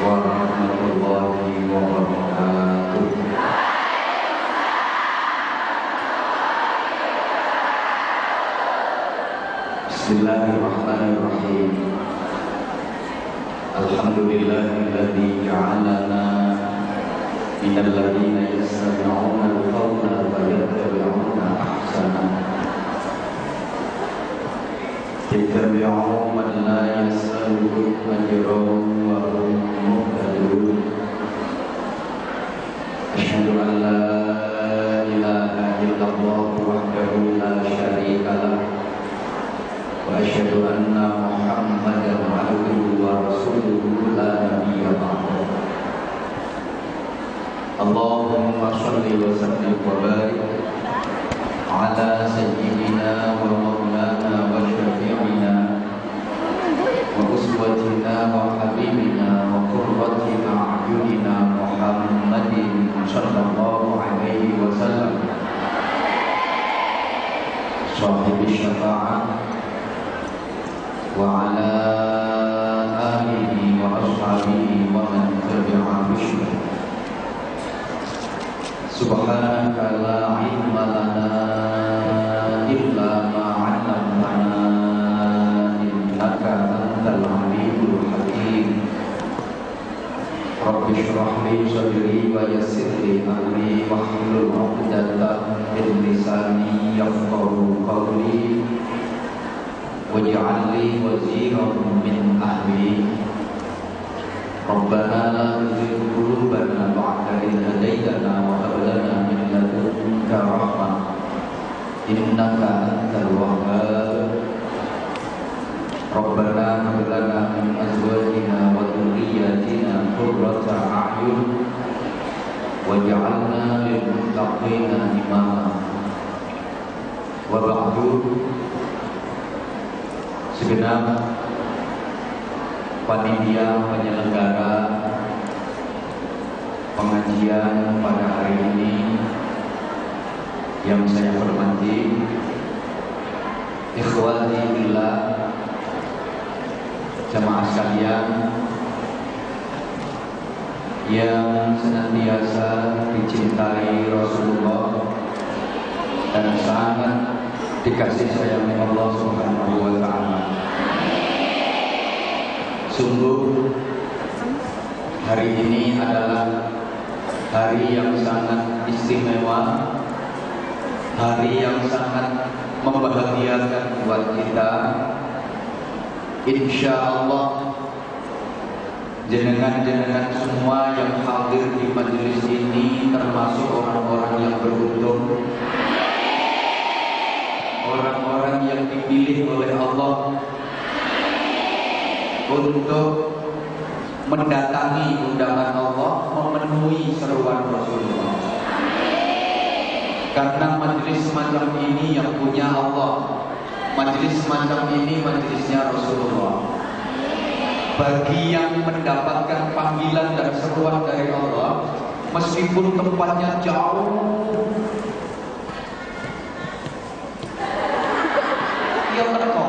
warahmatullahi wabarakatuh. Bismillahirrahmanirrahim. Alhamdulillahilladzi ja'alana minal ladzina yastami'una al-qawla fayattabi'una ahsana. Ittabi'u man la yas'alukum ajran wa hum muhtadun. Asyhadu an la ilaha illallah wahdahu la syarika lah wa asyhadu anna Muhammadan abduhu wa rasuluhu la nabiyya ba'dahu. Allahumma shalli wa sallim wa barik ala sayyidina wa maulana wa syafi'ina wa uswatina wa habibina wa qurrati a'yunina Muhammadin sallallahu alaihi wasallam, sahibi syafa'ah wa ala alihi wa ashabihi wa man tabi'a bihi. Subhanaka la ilma lana illa ma 'allamtana innaka antal alimul hakim. Rabbi shrah li sadri wa yassir li amri wahlul 'uqdatam min lisani yafqahu qawli waj'al li waziran min ahli. Rabbana la tuzigh qulubana ba'da idh hadaytana wa hab lana min ladunka rahmah innaka antal wahhab. Rabbana hab lana min azwajina wa dhurriyyatina qurrata a'yun waj'alna lil muttaqina imama. Wa ba'du. Segenap panitia penyelenggara pengajian pada hari ini yang saya hormati, ikhwati billah, jamaah sekalian yang senantiasa dicintai Rasulullah dan sangat dikasih sayangi Allah Subhanahu wa ta'ala. Sungguh hari ini adalah hari yang sangat istimewa, hari yang sangat membahagiakan buat kita. Insya Allah jenengan-jenengan semua yang hadir di majelis ini termasuk orang-orang yang beruntung, orang-orang yang dipilih oleh Allah untuk mendatangi undangan Allah, memenuhi seruan Rasulullah. Karena majelis semacam ini yang punya Allah, majelis semacam ini majelisnya Rasulullah. Bagi yang mendapatkan panggilan dan seruan dari Allah, meskipun tempatnya jauh, dia teko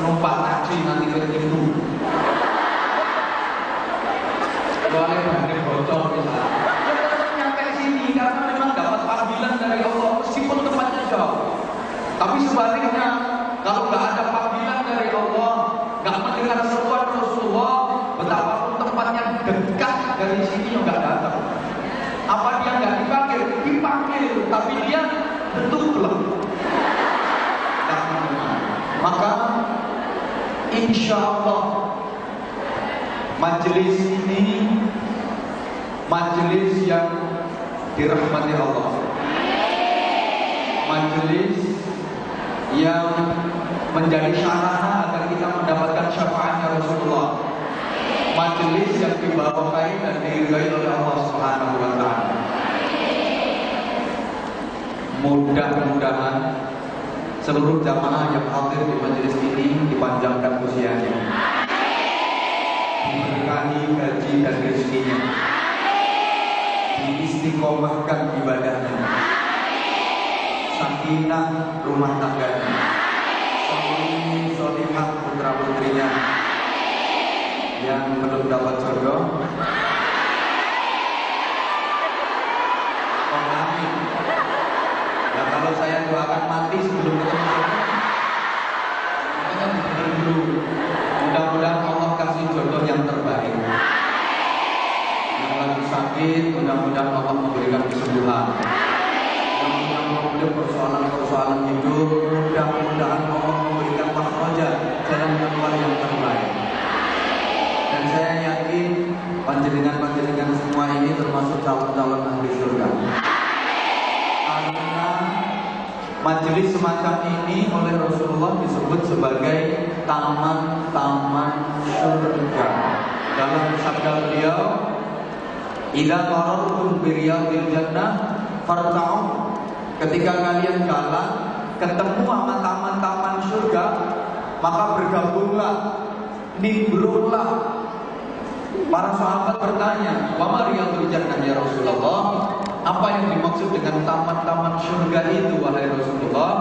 numpak taksi nanti ke itu boleh banget bocor misalnya, dia tetap nyampe sini karena memang dapat panggilan dari Allah meskipun tempatnya jauh. Tapi sebaliknya, kalau nggak ada panggilan dari Allah, nggak mendengar seruan Rasulullah, betapapun tempatnya dekat dari sini nggak datang. Apa dia nggak dipanggil? Dipanggil, tapi dia betul belum. Maka insya Allah majelis ini majelis yang dirahmati Allah, majelis yang menjadi sarana agar kita mendapatkan syafaatnya Rasulullah, majelis yang dibawahi dan diridhai oleh Allah Subhanahu wa ta'ala. Mudah-mudahan seluruh jamaah yang hadir di majelis ini dipanjangkan usianya, diberkahi gaji dan rezekinya, diistiqomahkan ibadahnya, sakinah rumah tangganya, solihah putra putrinya, Yang belum dapat jodoh, oh amin. Ya kalau saya doakan mati sebelum ketemu jodoh, makanya benar dulu. Mudah-mudahan Allah kasih jodoh yang terbaik. Yang lagi sakit, mudah-mudahan Allah memberikan kesembuhan. Yang punya problem persoalan-persoalan hidup, mudah-mudahan Allah memberikan makhraja, jalan keluar yang terbaik. Dan saya yakin panjenengan-panjenengan semua ini termasuk calon-calon ahli surga. Karena majelis semacam ini oleh Rasulullah disebut sebagai taman-taman surga. Dalam sabda beliau, "Idza marartum bi riyadil jannah farta'u." Ketika kalian jalan ketemu sama taman-taman surga, maka bergabunglah, nimbrunglah. Para sahabat bertanya, "Wa ma riyadul jannah ya Rasulullah?" Apa yang dimaksud dengan taman-taman surga itu wahai Rasulullah?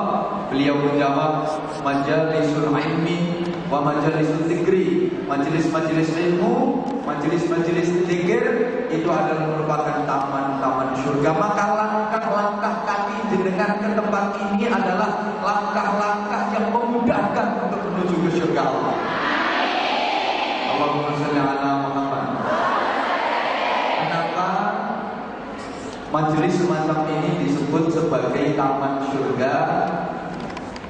Beliau menjawab, "Majalisul ilmi wa majalisul dzikri." Majelis-majelis ilmu, majelis-majelis zikir itu adalah merupakan taman-taman surga. Maka langkah-langkah kaki jenengan ke tempat ini adalah langkah-langkah yang memudahkan untuk menuju ke surga Allah. Allahumma shalli ala Muhammad. Kenapa majelis semacam ini disebut sebagai taman surga?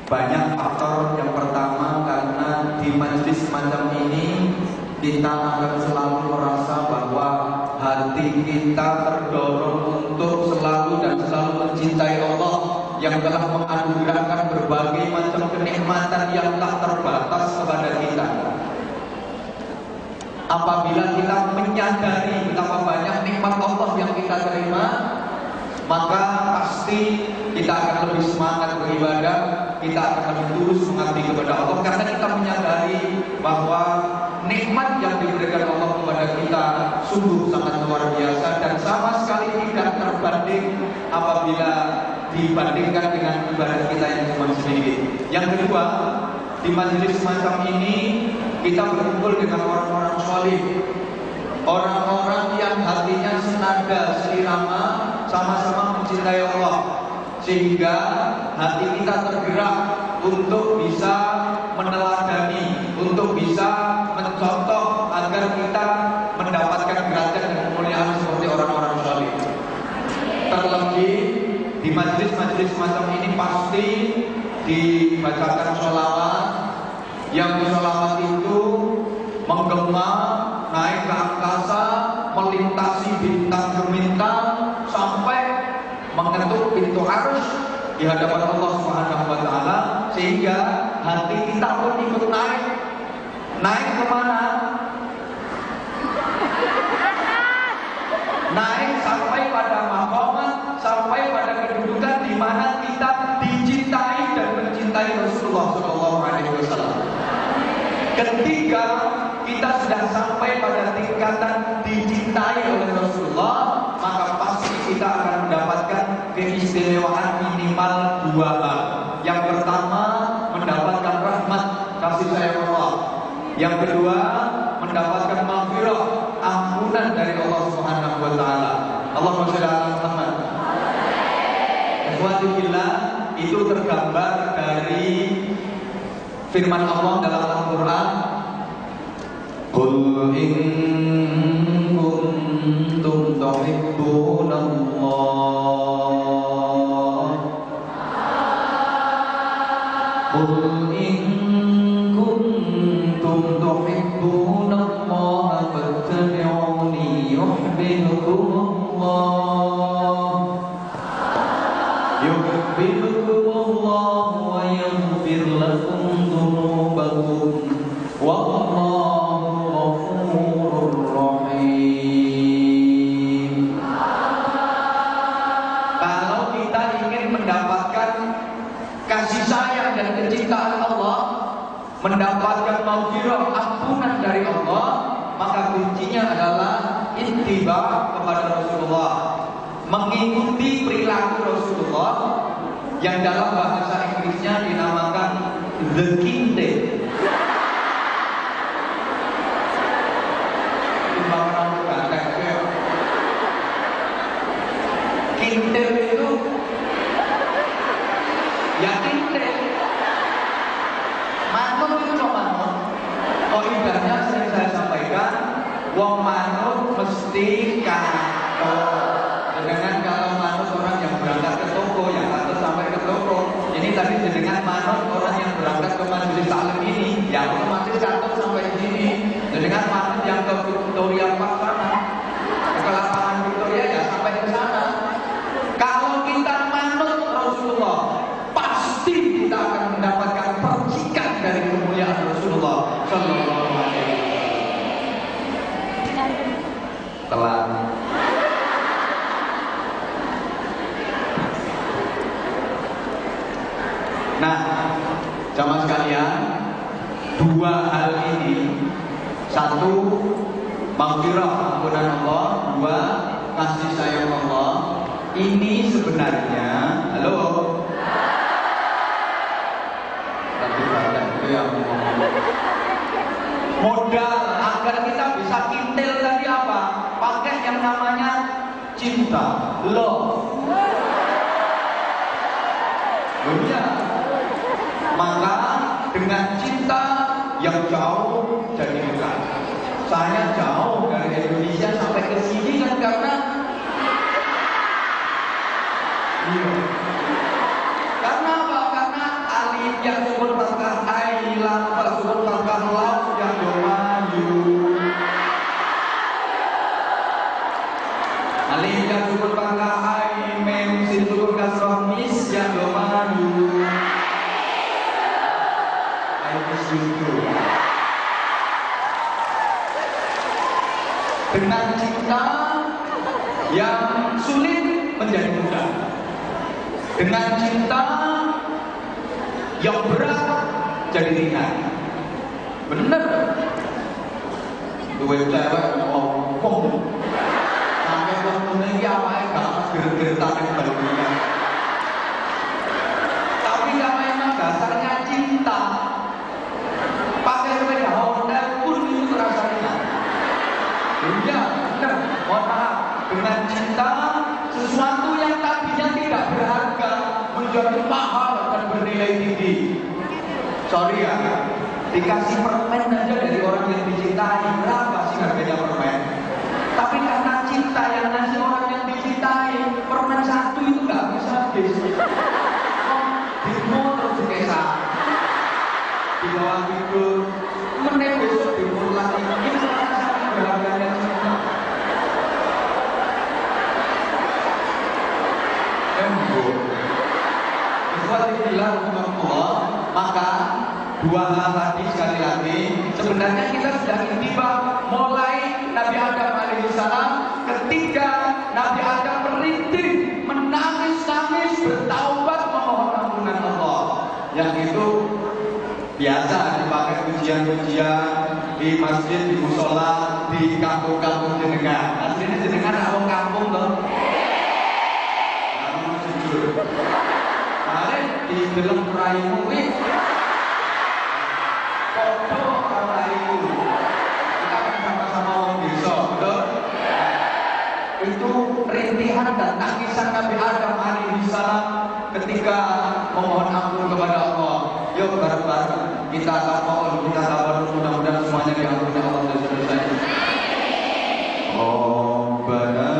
Banyak faktor. Yang pertama, karena di majelis semacam ini kita akan selalu merasa bahwa hati kita terdorong untuk selalu dan selalu mencintai Allah yang telah menganugerahkan berbagai macam kenikmatan yang tak terbatas kepada kita. Apabila kita menyadari betapa banyak nikmat Allah yang kita terima, maka pasti kita akan lebih semangat beribadah, kita akan lebih tulus mengabdi kepada Allah, karena kita menyadari bahwa nikmat yang diberikan Allah kepada kita sungguh sangat luar biasa dan sama sekali tidak terbanding apabila dibandingkan dengan ibadah kita yang cuma sedikit. Yang kedua, di majelis semacam ini kita berkumpul dengan orang-orang saleh, orang-orang yang hatinya senada, seirama, sama-sama mencintai Allah, sehingga hati kita tergerak untuk bisa meneladani, untuk bisa mencontoh agar kita mendapatkan derajat dan kemuliaan seperti orang-orang saleh. Terlebih di majelis-majelis semacam ini pasti dibacakan sholawat, yang sholawat itu menggema, naik ke angkasa, melintasi bintang gemintang sampai mengetuk pintu arsy di hadapan Allah Subhanahu wa taala, sehingga hati kita pun ikut naik. Naik kemana? Naik sampai pada maqamat, sampai pada kedudukan di mana kita dicintai dan mencintai Rasulullah Shallallahu Alaihi Wasallam. Ketika kita sudah sampai pada tingkatan dicintai oleh Rasulullah, maka pasti kita akan mendapatkan keistimewaan minimal dua hal. Yang pertama, mendapatkan rahmat, kasih sayang Allah. Yang kedua, mendapatkan maghfirah, ampunan dari Allah Subhanahu wa taala. Allahumma shalli ala Muhammad. Ikhwati fillah, itu tergambar dari firman Allah dalam Al-Qur'an, "Qul in kuntum tuhibbunallah, qul in kuntum tuhibbunallah fattabi'uni yuhibbukumullah, yuhibbukumullah wa yaghfir lakum dzunubakum wallahu ghafurur rahim." Kalau kita ingin mendapatkan kasih sayang dan kecintaan Allah, mendapatkan maghfirah, ampunan dari Allah, maka kuncinya adalah ittiba kepada Rasulullah, mengikuti perilaku Rasulullah yang dalam bahasa Inggrisnya dinamakan the kinte. Ya kintil. Manut itu loh manut. Kaidahnya sering saya sampaikan, wong manut mesti kantor. Dengan kalau manut orang yang berangkat ke toko, yang kantor sampai ke toko. Ini tadi dengan manut orang yang berangkat ke majelis taklim ini, yang otomatis kantor sampai di sini. Dengan manut yang ke Victoria Park sana, ke lapangan Victoria ya sampai ke sana. Kalau kita manut Rasulullah, pasti kita akan mendapatkan percikan dari kemuliaan Rasulullah Sallallahu Alaihi Wasallam. Telat. Nah, jamaah sekalian, dua hal ini, satu maghfirah ampunan Allah, dua kasih sayang Allah. Ini sebenarnya, halo, tapi banyak itu yang modal agar kita bisa kintil tadi apa? Pakai yang namanya cinta, love. Dunia. Maka dengan cinta yang jauh jadi dekat. Saya jauh dari Indonesia sampai ke sini kan karena karena apa? Karena alif yang sumber fathah ailah sumber fathah laut yang domayu. Alif yang sumber fathah ai mem sin sumber kasrah mis yang domayu. Dengan cinta yang sulit menjadi mudah. Dengan cinta yang berat jadi ringan. Bener. Dua cewek ngomong sampai waktunya ini apa ya gak gerget-gergetan yang baliknya. Tapi kalau memang dasarnya cinta, pakai sepeda Honda pun itu terasa ringan. Ya, benar. Mohon maaf. Dengan cinta, sesuatu yang tadinya tidak berharga menjadi mahal dan bernilai tinggi. Sorry ya, dikasih permen aja dari orang yang dicintai, berapa sih harganya permen? Tapi karena cinta yang ngasih orang yang dicintai, permen satu itu nggak bisa habis. Demo terus dikesah, dibawa tidur, menit besok demo lagi. Ini salah berharganya cinta. Maka dua hal tadi sekali lagi sebenarnya kita sudah tiba mulai Nabi Adam alaihissalam ketika Nabi Adam merintih menangis-nangis bertaubat memohon ampunan Allah yang itu biasa dipakai pujian-pujian di masjid, di musola, di kampung-kampung jenengan. Aslinya jenengan orang kampung loh. Kamu jujur. Kemarin di dalam raimu ini foto orang raimu. Kita kan sama-sama orang desa, betul? Itu rintihan dan tangisan Nabi Adam alaihissalam ketika memohon ampun kepada Allah. Yuk bareng-bareng kita sabar, kita sabar, mudah-mudahan semuanya diampuni Allah dan selesai. Rabbana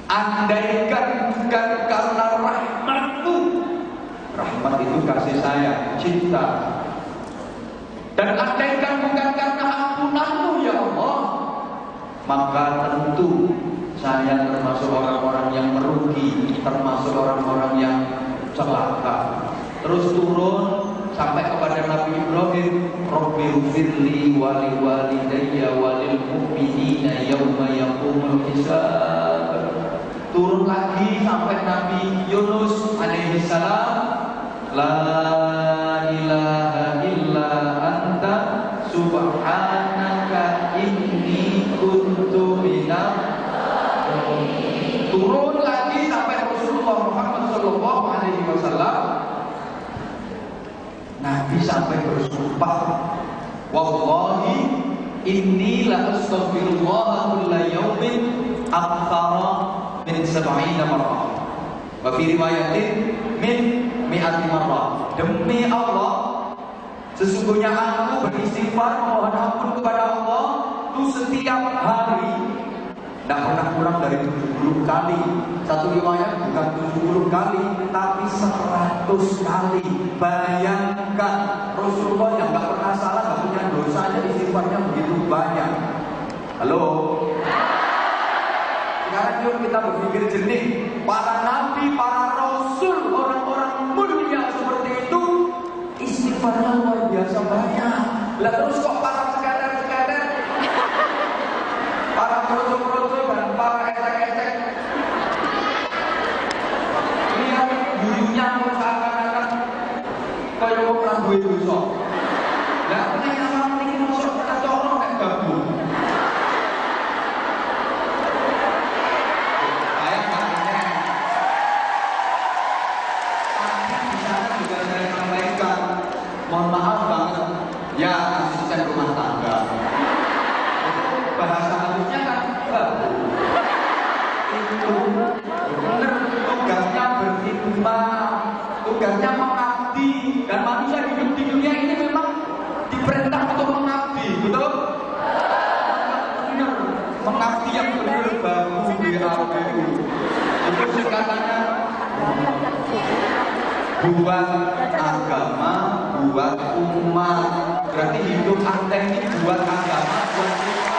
andaikan bukan karena rahmatmu, rahmat itu kasih sayang, cinta, dan andaikan bukan karena ampunanmu ya Allah, maka tentu saya termasuk orang-orang yang merugi, termasuk orang-orang yang celaka. Terus turun sampai kepada Nabi Ibrahim, Rabbighfirli wa liwalidayya wa lil mu'minina yauma yaqumul hisab. Turun lagi sampai Nabi Yunus alaihi salam, la ilaha illa anta subhanaka inni kuntu minal. Turun lagi sampai Rasulullah Muhammad sallallahu alaihi wasallam. Nabi sampai bersumpah, wallahi inni la astaghfirullah kulla yaumin akthara min 70 marrah. Wa fi riwayatin min 100 marrah. Demi Allah, sesungguhnya aku beristighfar mohon ampun kepada Allah itu setiap hari tidak pernah kurang dari 70 kali. Satu riwayat bukan 70 kali, tapi 100 kali. Bayangkan Rasulullah yang tidak pernah salah, tidak punya dosa aja istighfarnya begitu banyak. Halo? Sekarang yuk kita berpikir jernih. Para nabi, para rasul, orang-orang mulia seperti itu istighfarnya luar biasa banyak. Lah terus kok para sekadar-sekadar, para proto-proto dan para esek-esek lihat dirinya seakan-akan kaya wong ra duwe dosa. Lah nek awak niki mosok kita corong nek gabung. Saya katanya di sana juga saya sampaikan, mohon maaf banget ya asisten rumah tangga. Bahasa halusnya kan itu benar, tugasnya berkhidmat, tugasnya mengabdi, dan manusia hidup di dunia ini memang diperintah untuk mengabdi, betul? Benar, mengabdi yang benar baru BABU itu singkatannya buat agama, buat umat. Berarti hidup Anda ini buat agama, buat umat.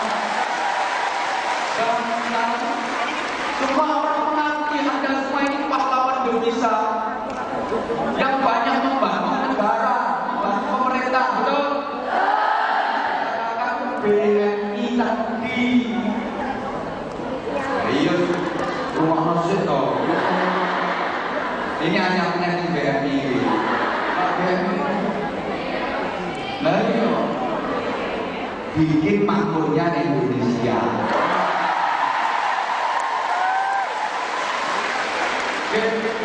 Semua orang mengakui Anda semua ini pahlawan Indonesia yang banyak membantu negara, membantu pemerintah, betul? Katakan BNI tadi. Iya, rumah masjid toh. Ini hanya punya BNI. Nah iya, bikin makmurnya Indonesia.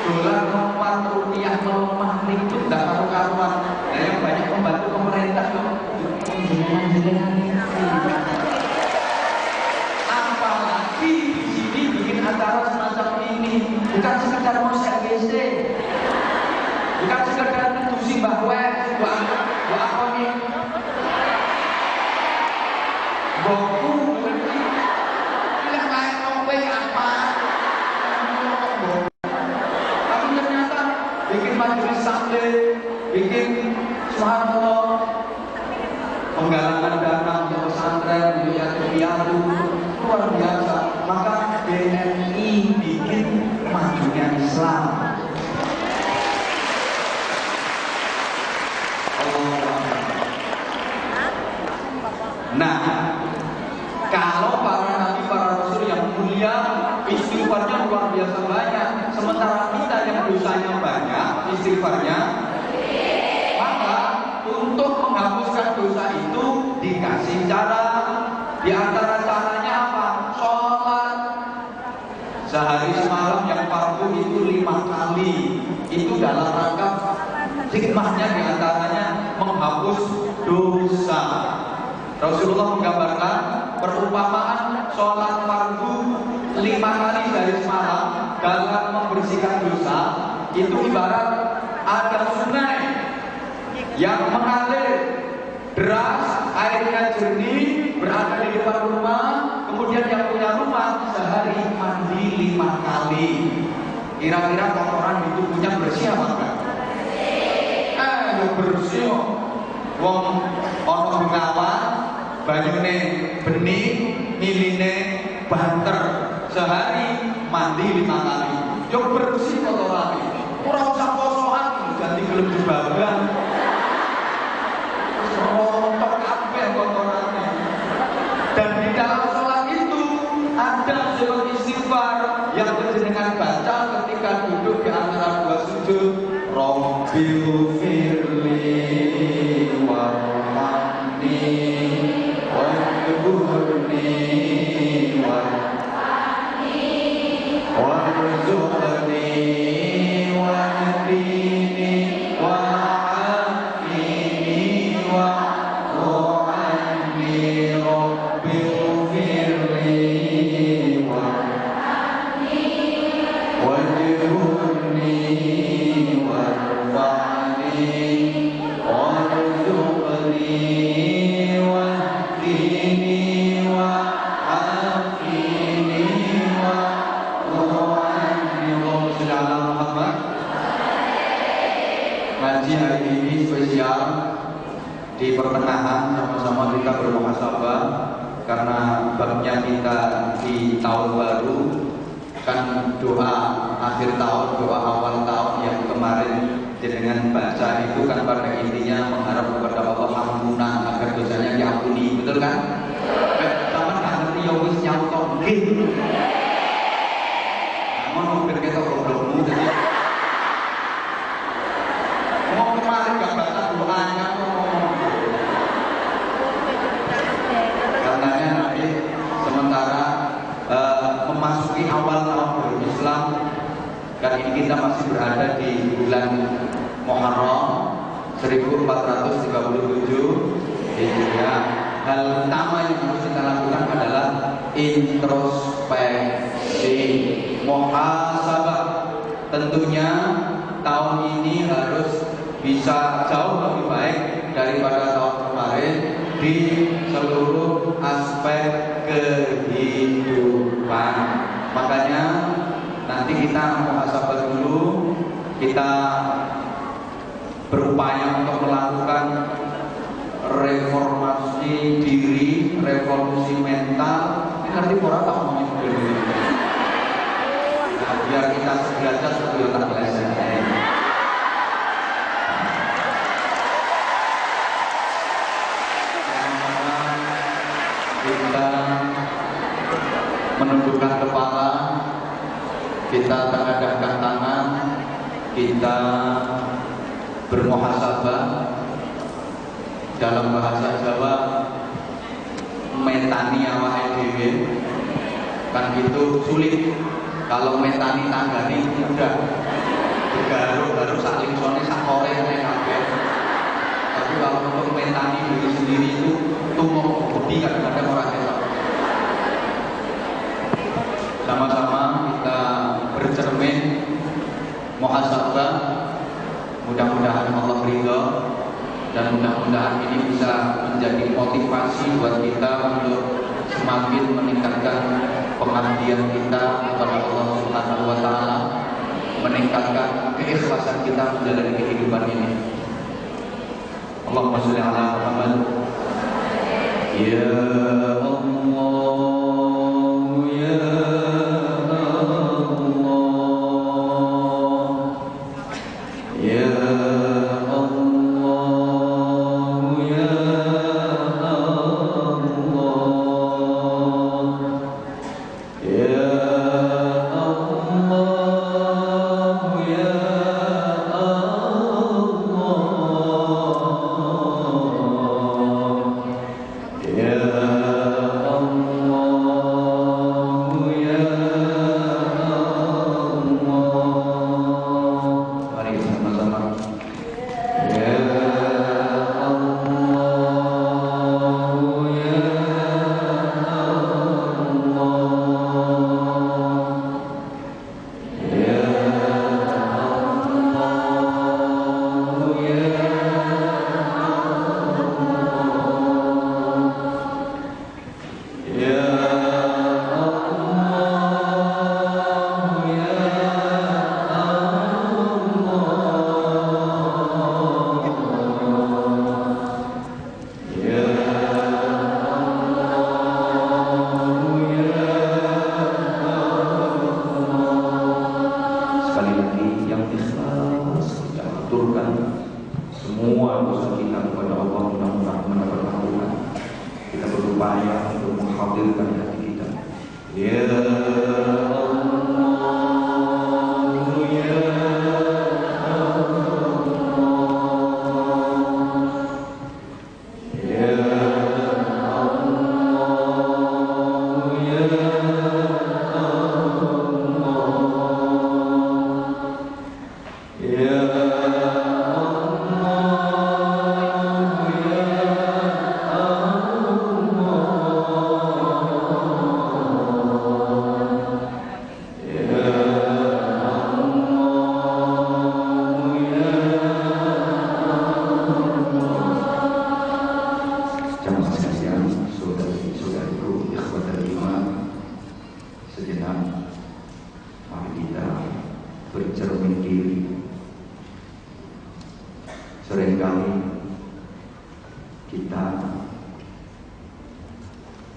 Dolar melemah, rupiah melemah, itu tidak karu-karuan. Nah yang banyak membantu pemerintah tuh apalagi di sini bikin acara semacam ini, bukan sekedar mau WC, bukan sekedar tusi bahwa buat apa nih boku ini kayak ngombe apa. Bikin majelis sambil, bikin subhanallah, penggalangan dana untuk pesantren, untuk yatim piatu, luar biasa. Maka BNI bikin majunya Islam. Nah, kalau para nabi, para rasul yang mulia istighfarnya luar biasa banyak, sementara kita yang dosanya banyak istighfarnya, maka untuk menghapuskan dosa itu dikasih cara. Di antara caranya apa? Sholat sehari semalam yang fardu itu 5 kali. Itu dalam rangka hikmahnya di antaranya menghapus dosa. Rasulullah menggambarkan perumpamaan sholat fardu 5 kali dari semalam dalam membersihkan dosa itu ibarat ada sungai yang mengalir deras, airnya jernih, berada di depan rumah. Kemudian yang punya rumah sehari mandi 5 kali. Kira-kira kotoran di tubuhnya bersih apa enggak? Bersih. Wong ono bengawan, banyune bening, miline banter sehari mandi 5 kali. Yo bersih kotoran. Ora usah kosokan ganti gelem jebaban. Rontok kabeh kotorane. Dan di dalam sholat itu ada surat istighfar yang jenengan baca ketika duduk di antara dua sujud. Rabbil firli warhamni wajburni warzuqni wahdini wa'afini wa'u'anni Rabbil firli warhamni wajburni Ngaji hari ini spesial di pertengahan, sama-sama kita bermuhasabah karena babnya kita di tahun baru. Kan doa akhir tahun, doa awal tahun yang kemarin jenengan baca itu kan pada intinya mengharap kepada Allah ampunan agar dosanya diampuni, betul kan? Sama nggak ngerti ya wis nyautok nggih. Namun mungkin kita goblokmu jadi mau kemarin gak baca doanya karenanya nanti sementara memasuki awal tahun baru Islam. Kali ini kita masih berada di bulan Muharram 1437 Hijriah. Hal utama yang harus kita lakukan adalah introspeksi, muhasabah. Tentunya tahun ini harus bisa jauh lebih baik daripada tahun kemarin di seluruh aspek kehidupan. Makanya nanti kita muhasabah dulu, kita berupaya untuk melakukan reformasi diri, revolusi mental. Ini nanti orang tak mau dulu. Nah, biar kita sederajat sebelum tak belajar. Kita menundukkan kepala, kita tengadahkan tangan, kita bermuhasabah. Dalam bahasa Jawa metani awake dhewe kan itu sulit. Kalau metani tanggane mudah, garuk-garuk sak lingsone sak kore nek kabeh. Tapi kalau untuk metani diri sendiri itu tumbuh budi kadang-kadang orang ketok. Sama-sama kita bercermin, muhasabah. Mudah-mudahan Allah ridho dan mudah-mudahan ini bisa menjadi motivasi buat kita untuk semakin meningkatkan pengabdian kita kepada Allah Subhanahu wa taala, meningkatkan keikhlasan kita menjalani kehidupan ini. Allahumma shalli ala Muhammad. Ya Allah, ya Allah, ya sejenak, mari kita bercermin diri. Seringkali kita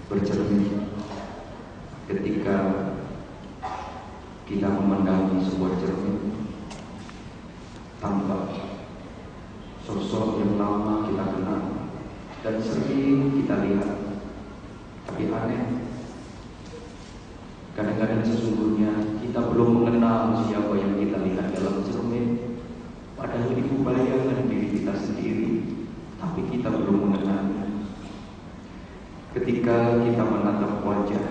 bercermin ketika kita memandangi sebuah cermin, tampak sosok yang lama kita kenal dan sering kita lihat, tapi aneh, kadang-kadang sesungguhnya kita belum mengenal siapa yang kita lihat dalam cermin. Padahal itu bayangan diri kita sendiri, tapi kita belum mengenalnya. Ketika kita menatap wajah,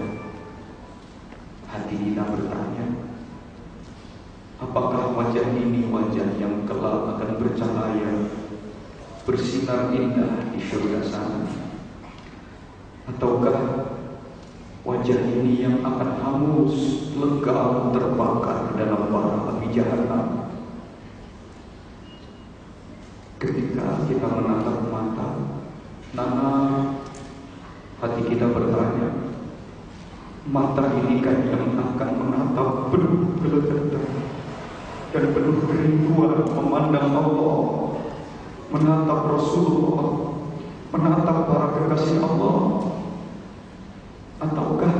hati kita bertanya, apakah wajah ini wajah yang kelak akan bercahaya, bersinar indah di surga sana? Ataukah wajah ini yang akan hangus, lekang, terbakar dalam bara api jahanam? Ketika kita menatap mata, hati kita bertanya, mata ini kan yang akan menatap penuh kelegatan dan penuh kerinduan memandang Allah, menatap Rasulullah, menatap para kekasih Allah. Ataukah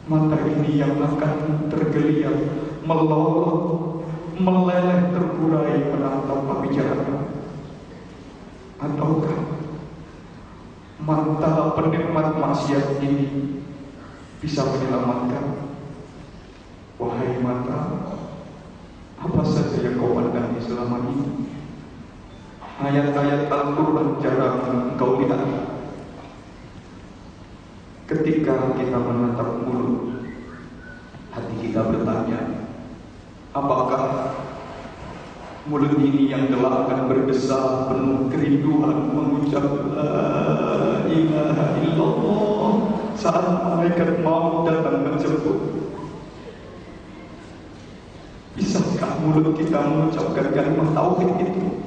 mata ini yang akan tergeliat, melolong, meleleh terburai menatap api jahanam? Ataukah mata penikmat maksiat ini bisa menyelamatkan? Wahai mata, apa saja yang kau pandang selama ini? Ayat-ayat Al-Quran jarang engkau lihat. Ketika kita menatap mulut, hati kita bertanya, apakah mulut ini yang telah akan berdesah penuh kerinduan mengucap la ilaha illallah saat malaikat maut datang menjemput? Bisakah mulut kita mengucapkan kalimat tauhid itu?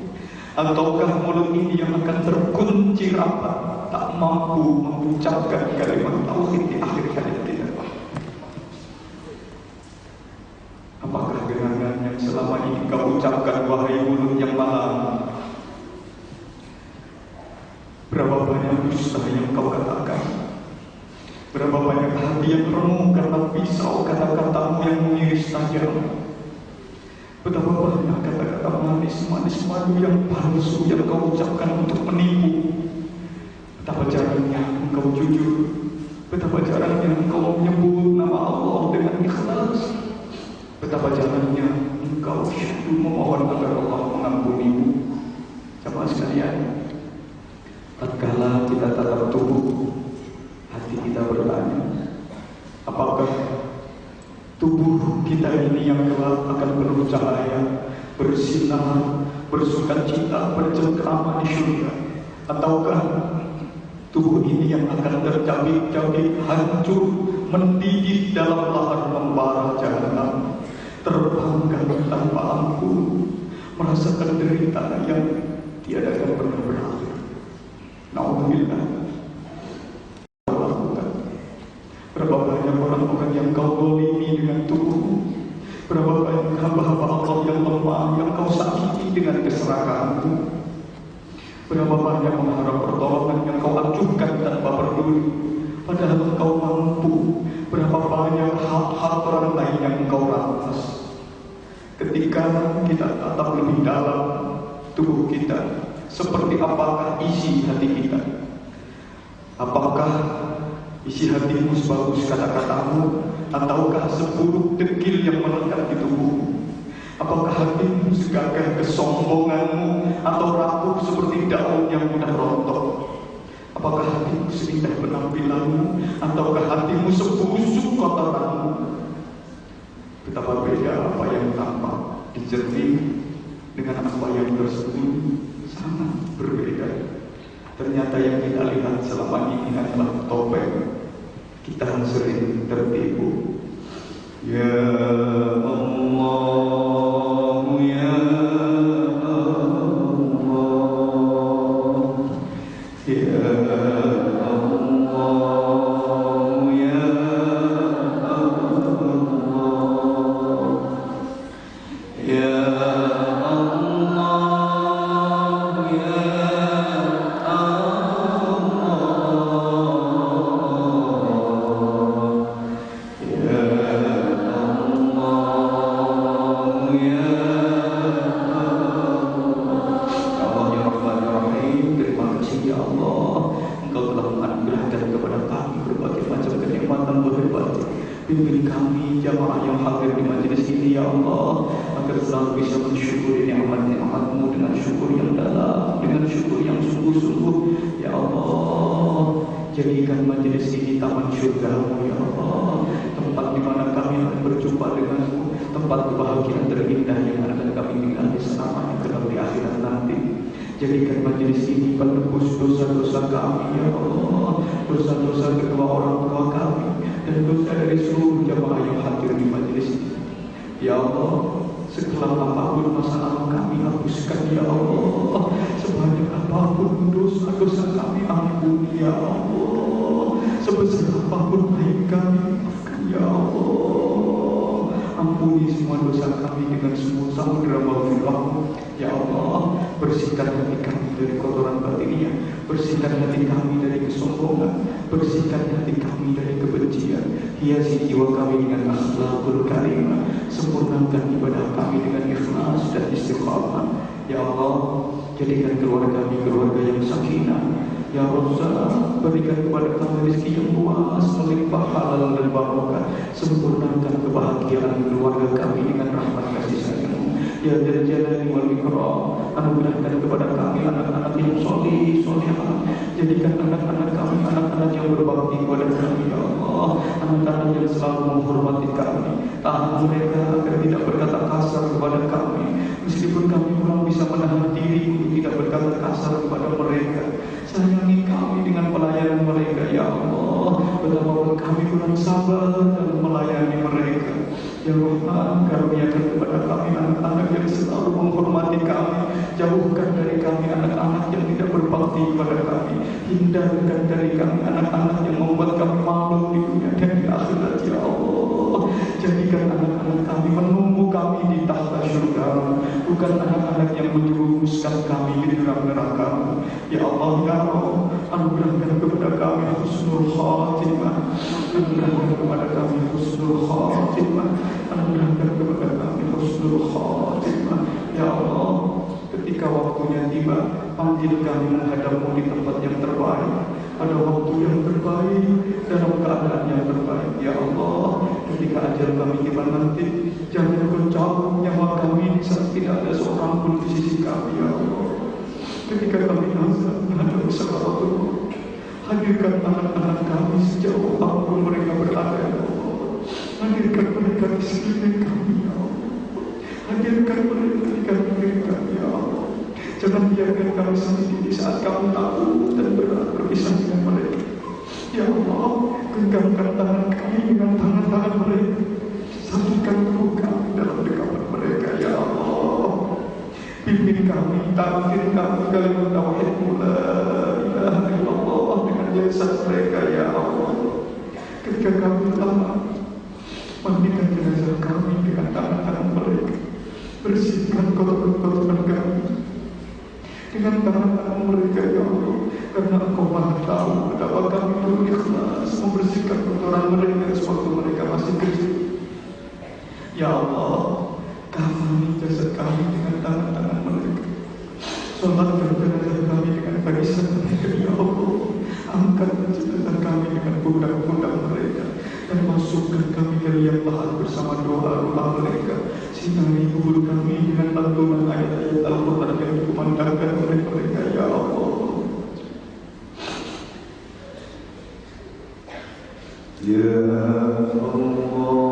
Ataukah mulut ini yang akan terkunci rapat, tak mampu mengucapkan kalimat tauhid di akhir hayat kita? Apakah genangan yang selama ini kau ucapkan, wahai mulut yang malang? Berapa banyak dusta yang kau katakan? Berapa banyak hati yang remuk karena pisau kata-katamu yang mengiris tajam? Betapa banyak kata-kata manis madu yang palsu yang kau ucapkan untuk menipu? Betapa jarangnya engkau jujur, betapa jarangnya engkau menyebut nama Allah dengan ikhlas, betapa jarangnya engkau syahdu memohon agar Allah mengampunimu. Jamaah sekalian, tatkala kita tatap tubuh, hati kita bertanya, apakah tubuh kita ini yang kelak akan penuh cahaya, bersinar, bersukacita, bercengkrama di surga? Ataukah tubuh ini yang akan tercabik-cabik, hancur, mendidih dalam lahar membara jahanam, terbanggang tanpa ampun, merasakan derita yang tiada akan pernah berakhir? Naudzubillah. Berapa banyak orang-orang yang kau dolimi dengan tubuhmu? Berapa banyak hamba-hamba Allah yang lemah, yang kau sakiti dengan keserakahanmu? Berapa banyak mengharap pertolongan yang kau acuhkan tanpa peduli, padahal engkau mampu? Berapa banyak hak-hak orang lain yang engkau rampas? Ketika kita tatap lebih dalam tubuh kita, seperti apakah isi hati kita? Apakah isi hatimu sebagus kata-katamu, ataukah seburuk dekil yang melekat di tubuhmu? Apakah hatimu segagah kesombonganmu, atau rapuh seperti daun yang mudah rontok? Apakah hatimu seindah penampilanmu, ataukah hatimu sebusuk kotoranmu? Betapa beda apa yang tampak di cermin dengan apa yang tersembunyi, sangat berbeda. Ternyata yang kita lihat selama ini adalah topeng. Kita sering tertipu. Ya Allah, ya Allah, ya Allah, ya Allah. Pimpin kami jamaah yang hadir di majelis ini ya Allah, agar selalu bisa mensyukuri nikmat-nikmat-Mu dengan syukur yang dalam, dengan syukur yang sungguh-sungguh ya Allah. Jadikan majelis ini taman surga-Mu ya Allah, tempat di mana kami akan berjumpa dengan-Mu, tempat kebahagiaan terindah yang akan kami tinggali selamanya kelak di akhirat nanti. Jadikan majelis ini penebus dosa-dosa kami ya Allah, dosa-dosa kedua orang tua kami dan dosa dari seluruh jamaah yang hadir di majelis ini. Ya Allah, sekelam apapun masa lalu kami hapuskan ya Allah, sebanyak apapun dosa-dosa kami ampuni ya Allah, sebesar apapun baik kami maafkan ya Allah. Ampuni semua dosa kami dengan semua samudera maghfirah-Mu ya Allah. Bersihkan hati kami dari kotoran batinnya, bersihkan hati kami dari kesombongan, bersihkan hati kami dari kebencian, hiasi jiwa kami dengan akhlakul karimah, sempurnakan ibadah kami dengan ikhlas dan istiqamah ya Allah. Jadikan keluarga kami keluarga yang sakinah ya Rabb. Berikan kepada kami rezeki yang luas, melimpah halal dan barokah, sempurnakan kebahagiaan keluarga kami dengan rahmat kasih sayang-Mu ya Dzal Jalali wal Ikram. Anugerahkan kepada kami anak-anak yang soleh, solehah. Jadikan anak-anak kami anak-anak yang berbakti kepada kami ya Allah, anak-anak yang selalu menghormati kami. Tahan mereka agar tidak berkata kasar kepada kami, meskipun kami belum bisa menahan diri untuk tidak berkata kasar kepada mereka. Sayangi kami dengan pelayanan mereka ya Allah, betapa kami kurang sabar dalam melayani mereka ya Rahman. Karuniakan kepada kami anak-anak yang selalu menghormati kami, jauhkan dari kami anak-anak yang tidak berbakti kepada kami, hindarkan dari kami anak-anak yang membuat kami malu di dunia dan di akhirat ya Allah. Jadikan anak-anak kami menunggu kami di tahta surga, bukan anak-anak yang menjerumuskan kami di dalam neraka ya Allah ya Allah. Anugerahkan kepada kami husnul khatimah, anugerahkan kepada kami husnul khatimah, anugerahkan kepada kami husnul khatimah ya Allah. Ketika waktunya tiba, panggil kami menghadap-Mu di tempat yang terbaik, pada waktu yang terbaik, dalam keadaan yang terbaik ya Allah. Ketika ajal kami tiba nanti, jangan Kau cabut nyawa kami saat tidak ada seorang pun di sisi kami ya Allah. Ketika kami azab menghadapi sakaratul maut, hadirkan anak-anak kami sejauh apapun mereka berada ya Allah. Hadirkan mereka di sekeliling kami ya Allah. Hadirkan mereka di kanan kami ya Allah. Jangan biarkan kami sendiri di saat kami takut dan berat berpisah dengan mereka ya Allah. Genggamkan tangan kami dengan tangan-tangan mereka, satukan tubuh kami dalam dekapan mereka ya Allah. Pimpin kami, takdir kami kalimat tauhid-Mu la ilaha illallah dengan jasad mereka ya Allah. Ketika kami telah mandikan jenazah kami dengan tangan-tangan mereka, bersihkan kotoran-kotoran kami dengan tangan-tangan mereka ya Allah. Karena Engkau Maha tahu betapa kami perlu ikhlas membersihkan kotoran mereka sewaktu mereka masih kecil ya Allah. Kafani jasad kami dengan tangan-tangan mereka, solatkan jenazah kami dengan barisan mereka ya Allah. Angkat jenazah kami dengan pundak-pundak mereka, dan masukkan kami ke liang lahat bersama doa-doa mereka. Sinari kubur kami dengan lantunan ayat-ayat Al-Quran yang dikumandangkan oleh mereka ya Allah. Ya Allah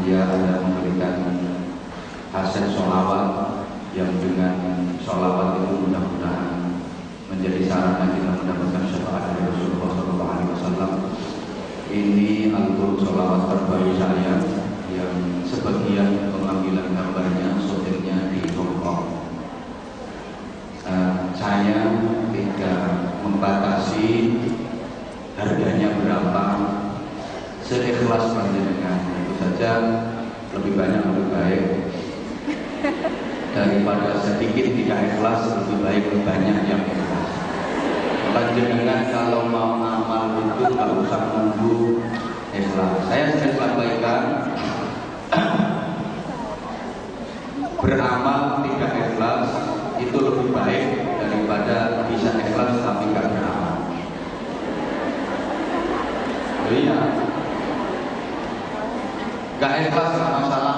dia ada memberikan hasil sholawat yang dengan sholawat itu mudah-mudahan menjadi sarana kita mendapatkan syafaat dari Rasulullah SAW. Ini album sholawat terbaru saya yang sebagian pengambilan gambarnya, syutingnya di Hong Kong. Saya tidak membatasi harganya berapa, seikhlas panjenengan. Itu saja, lebih banyak lebih baik daripada sedikit tidak ikhlas, lebih baik lebih banyak yang ikhlas. Panjenengan kalau mau amal itu nggak usah nunggu ikhlas. Saya sering sampaikan, beramal tidak ikhlas itu lebih baik daripada bisa ikhlas tapi nggak beramal. Iya, nggak ikhlas nggak masalah.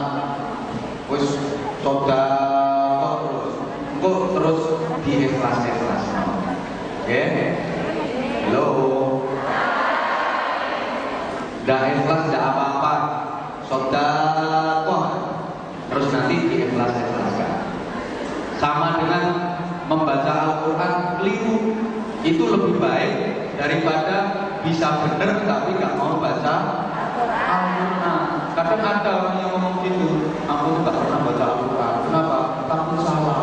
Wis coba terus diikhlas-ikhlas. Oke, halo. Nggak ikhlas nggak apa-apa. Sodakoh terus nanti diikhlas-ikhlaskan. Sama dengan membaca Al-Quran keliru, itu lebih baik daripada bisa benar tapi nggak mau baca Al-Quran. Kadang ada orang yang ngomong gitu, aku nggak pernah baca Al-Quran. Kenapa? Takut salah.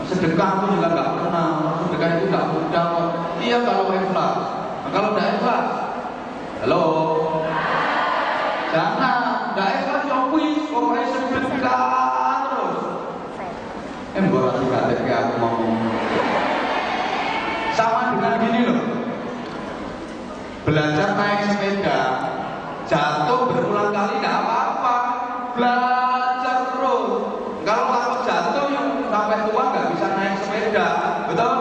Sedekah aku juga nggak pernah. Sedekah itu nggak mudah. Iya kalau ikhlas. Nah, kalau nggak ikhlas, halo, jangan nggak ikhlas ya wis, pokoknya sedekah terus. Mbok lagi kaget kayak aku ngomong. Sama dengan gini loh. Belajar naik sepeda, jatuh berulang kali tidak apa-apa. Belajar terus. Kalau takut jatuh yang sampai tua nggak bisa naik sepeda, betul?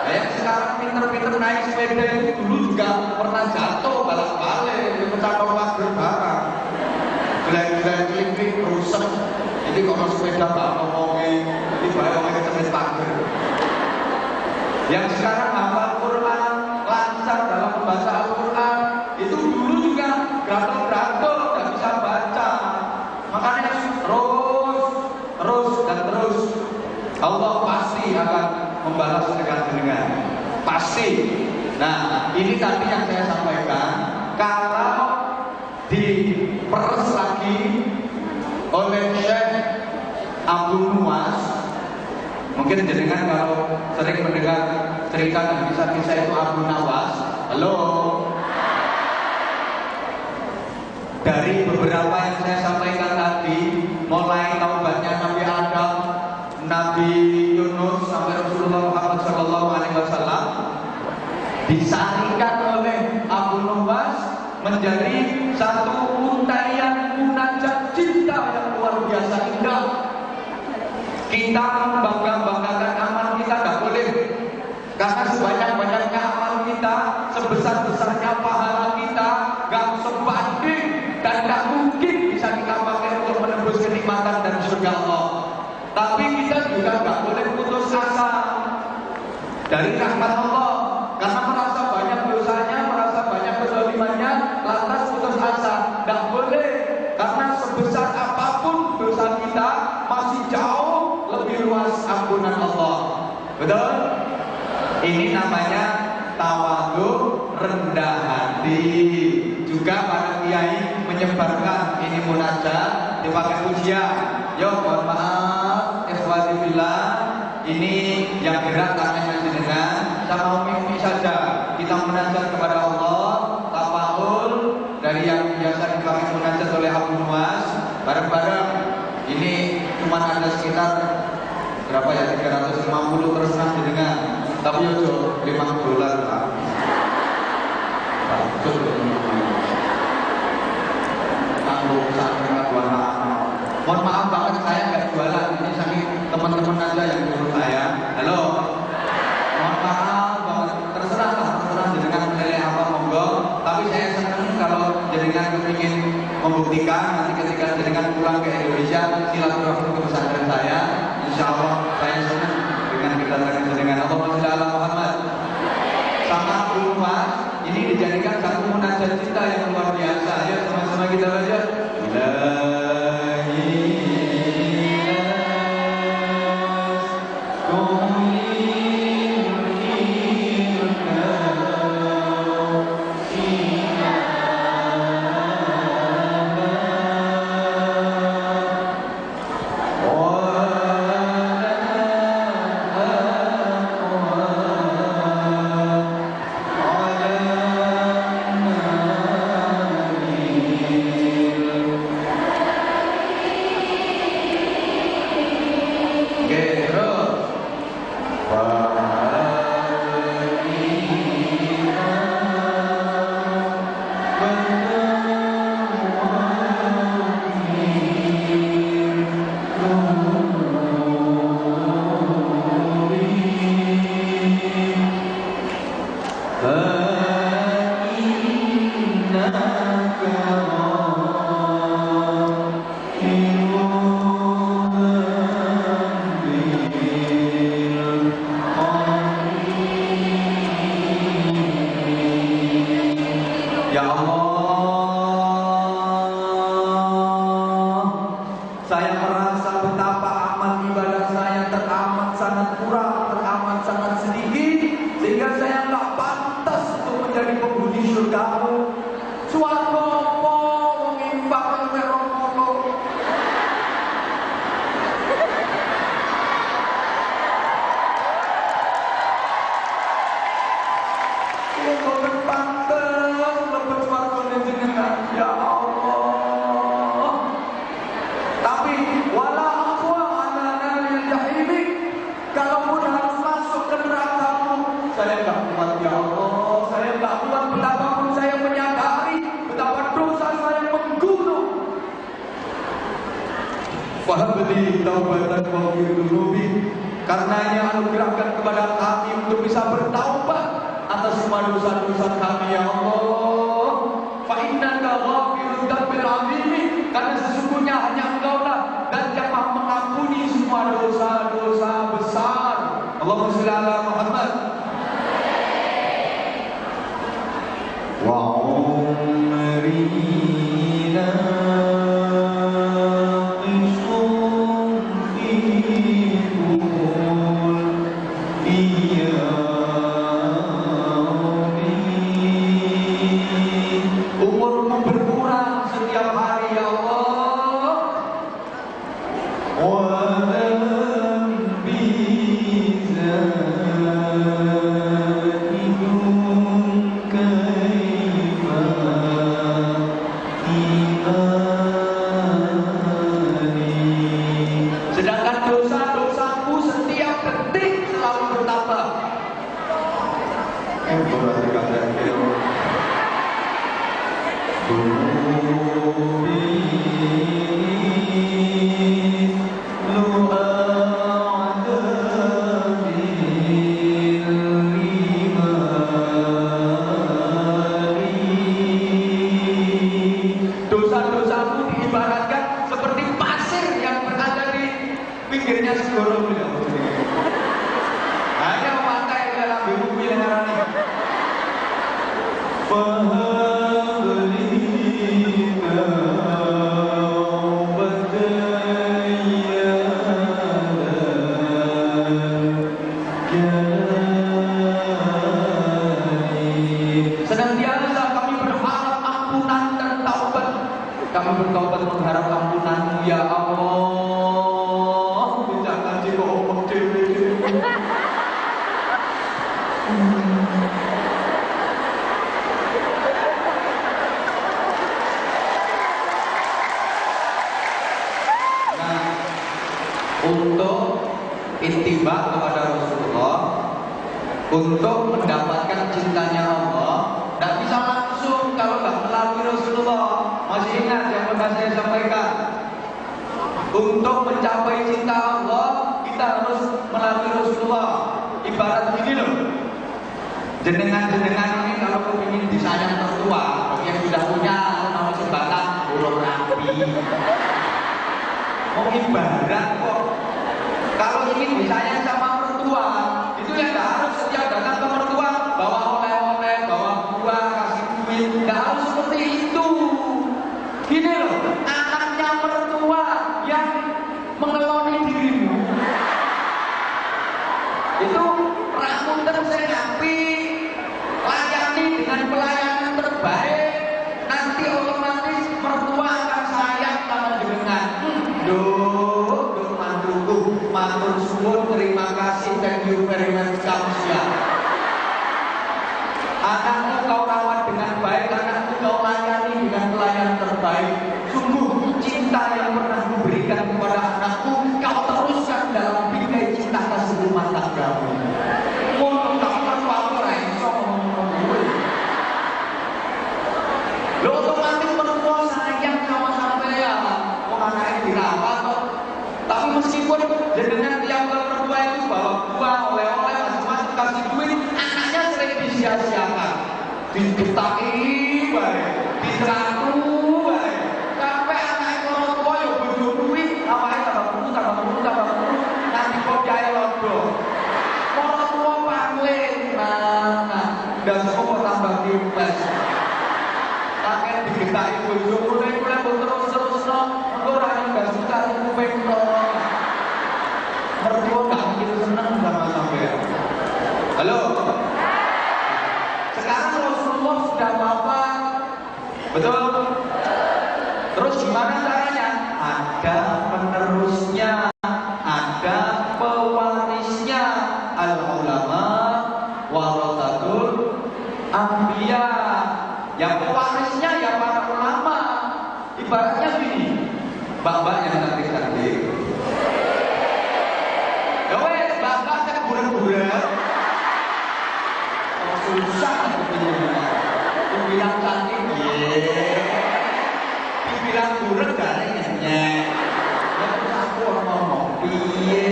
Kayak sekarang pinter-pinter naik sepeda itu dulu juga pernah jatuh balik-balik, pecah pagar barang, geleng-geleng klik-klik rusak. Jadi kalau sepeda nggak ngomongin, ini bayangnya kecepet pagar. Yang sekarang hafal Quran, lancar dalam membaca Al-Quran, itu dulu juga gatel-gatel, nggak bisa baca. Makanya terus dan terus, Allah pasti akan membalas dengan pasti. Nah, ini tadi yang saya sampaikan. Kalau diperes lagi oleh Syekh Abu Nuwas, mungkin jenengan kalau sering mendengar cerita dan kisah-kisah itu Abu Nawas, halo. Dari beberapa yang saya sampaikan tadi, mulai taubatnya Nabi Adam, Nabi Yunus sampai Rasulullah Muhammad SAW, disarikan oleh Abu Nawas menjadi satu untayan munajat cinta yang luar biasa indah. Kita membangga-banggakan amal kita nggak boleh, karena sebanyak-banyaknya amal kita, sebesar-besarnya pahala kita, nggak sebanding dan nggak mungkin bisa kita pakai untuk menembus kenikmatan dan surga Allah. Tapi kita juga nggak boleh putus asa dari rahmat Allah, karena merasa banyak dosanya, merasa banyak kezalimannya, lantas putus asa. Nggak boleh, karena sebesar apapun dosa kita masih jauh lebih luas ampunan Allah. Betul? Ini namanya tawadhu, rendah hati. Juga para kiai menyebarkan ini munajat dipakai pujian. Yo, mohon maaf, ikhwati billah, ini yang gerak tangannya jenengan sama mimpi saja. Kita munajat kepada Allah, tafaul dari yang biasa dipakai munajat oleh Abu Nuwas, bareng-bareng. Ini cuma ada sekitar berapa ya, 350 terserah jenengan. Tapi yo $5 lah. Mohon maaf banget, saya nggak jualan. Ini saking teman-teman aja yang nyuruh saya. Halo, mohon maaf banget. Terserah jenengan menilai apa monggo. Tapi saya senang kalau jenengan ingin membuktikan nanti ketika jenengan pulang ke Indonesia, silaturahmi ke pesantren saya. Insya Allah saya senang dengan kedatangan jenengan. Allahumma sholli ala Muhammad. Sama rumah ini dijadikan satu munajat cinta yang Ya Allah, saya merasa betapa amal ibadah saya teramat sangat kurang, teramat sangat sedikit, sehingga saya nggak pantas untuk menjadi penghuni surgamu. Suatu apa wong infak merong ngono. Wong pantes lebet suatu jenengan, ya Allah. Tapi wala aqwa ala naril jahim, kalaupun harus masuk ke neraka-Mu, saya enggak kuat ya Allah. Saya enggak kuat betapapun saya menyadari betapa dosa saya menggunung. Wahabli taubatan wa ghufrubi, karenanya anugerahkan kepada kami untuk bisa bertaubat atas semua dosa-dosa kami ya Allah. Fa innaka ghafirud dzambil azim, karena sesungguhnya hanya Engkau-lah dan yang Maha mengampuni semua dosa-dosa besar. Allahumma shalli ala Muhammad. Wa umrina umurmu berkurang setiap hari ya Allah. Sedangkan dosa-dosaku setiap detik selalu bertambah. Dosa-dosamu diibaratkan seperti pasir yang berada di pinggirnya segoro. Hanya pantai dalam bumi yang ngarani. Senantiasa kami berharap ampunan dan taubat. Kami bertaubat mengharap ampunan-Mu ya Allah. Jangan jika omong dewe. Nah, untuk intibah kepada Rasulullah, untuk mendapatkan cintanya Allah, tidak bisa langsung kalau nggak melalui Rasulullah. Masih ingat yang pernah saya sampaikan? Untuk mencapai cinta Allah, kita harus melalui Rasulullah. Ibarat ini loh, jenengan-jenengan ini kalau ingin disayang tertua, yang sudah punya nama jembatan burung rapi. Mau ibarat kok. Kalau ingin disayang sama mertua, itu ya nggak harus setiap datang ke mertua bawa oleh-oleh, bawa buah, kasih duit, nggak harus seperti itu. Gini loh, anaknya mertua yang mengeloni dirimu, itu ramutan senapi, layani dengan pelayanan terbaik, nanti otomatis mertua akan sayang sama jenengan. Matur suwun, terima kasih, thank you very much, kamu siap. Anakmu kau rawat dengan baik, anakmu kau layani dengan pelayanan terbaik. Sungguh cinta yang pernah kuberikan kepada anakku, kau teruskan dalam bingkai cinta kasih rumah tanggamu. Untuk tak perlu raiso ngomong-ngomong. Lo otomatis mertua sayang sama sampean, mau anaknya dirawat kok. Tapi meskipun jenengan tiap kali mertua itu bawa buah, oleh-oleh, macam-macam, kasih duit, anaknya sering disia-siakan, ditutaki baik, diteratu baik, sampai anak mertua yang bodoh duit, awalnya tambah puluh, nanti kok jaya lodoh. Mertua pangling, mana dan semua tambah timpes. bojo mulai terus ora enggak suka kuping to. Mertua gak mungkin senang sama sampean. Halo. Sekarang Rasulullah sudah wafat. Betul? Terus gimana caranya? Ada penerusnya, ada pewarisnya. Al-ulama warathatul anbiya. Yang pewarisnya ya para ulama. Ibaratnya gini, mbak-mbak yang cantik-cantik. Ya wes, mbak-mbak saya buret-buret. Oh, susah sebetulnya. Dibilang cantik, dibilang buret dari nyenyek. Ya terus aku ngomong, piye?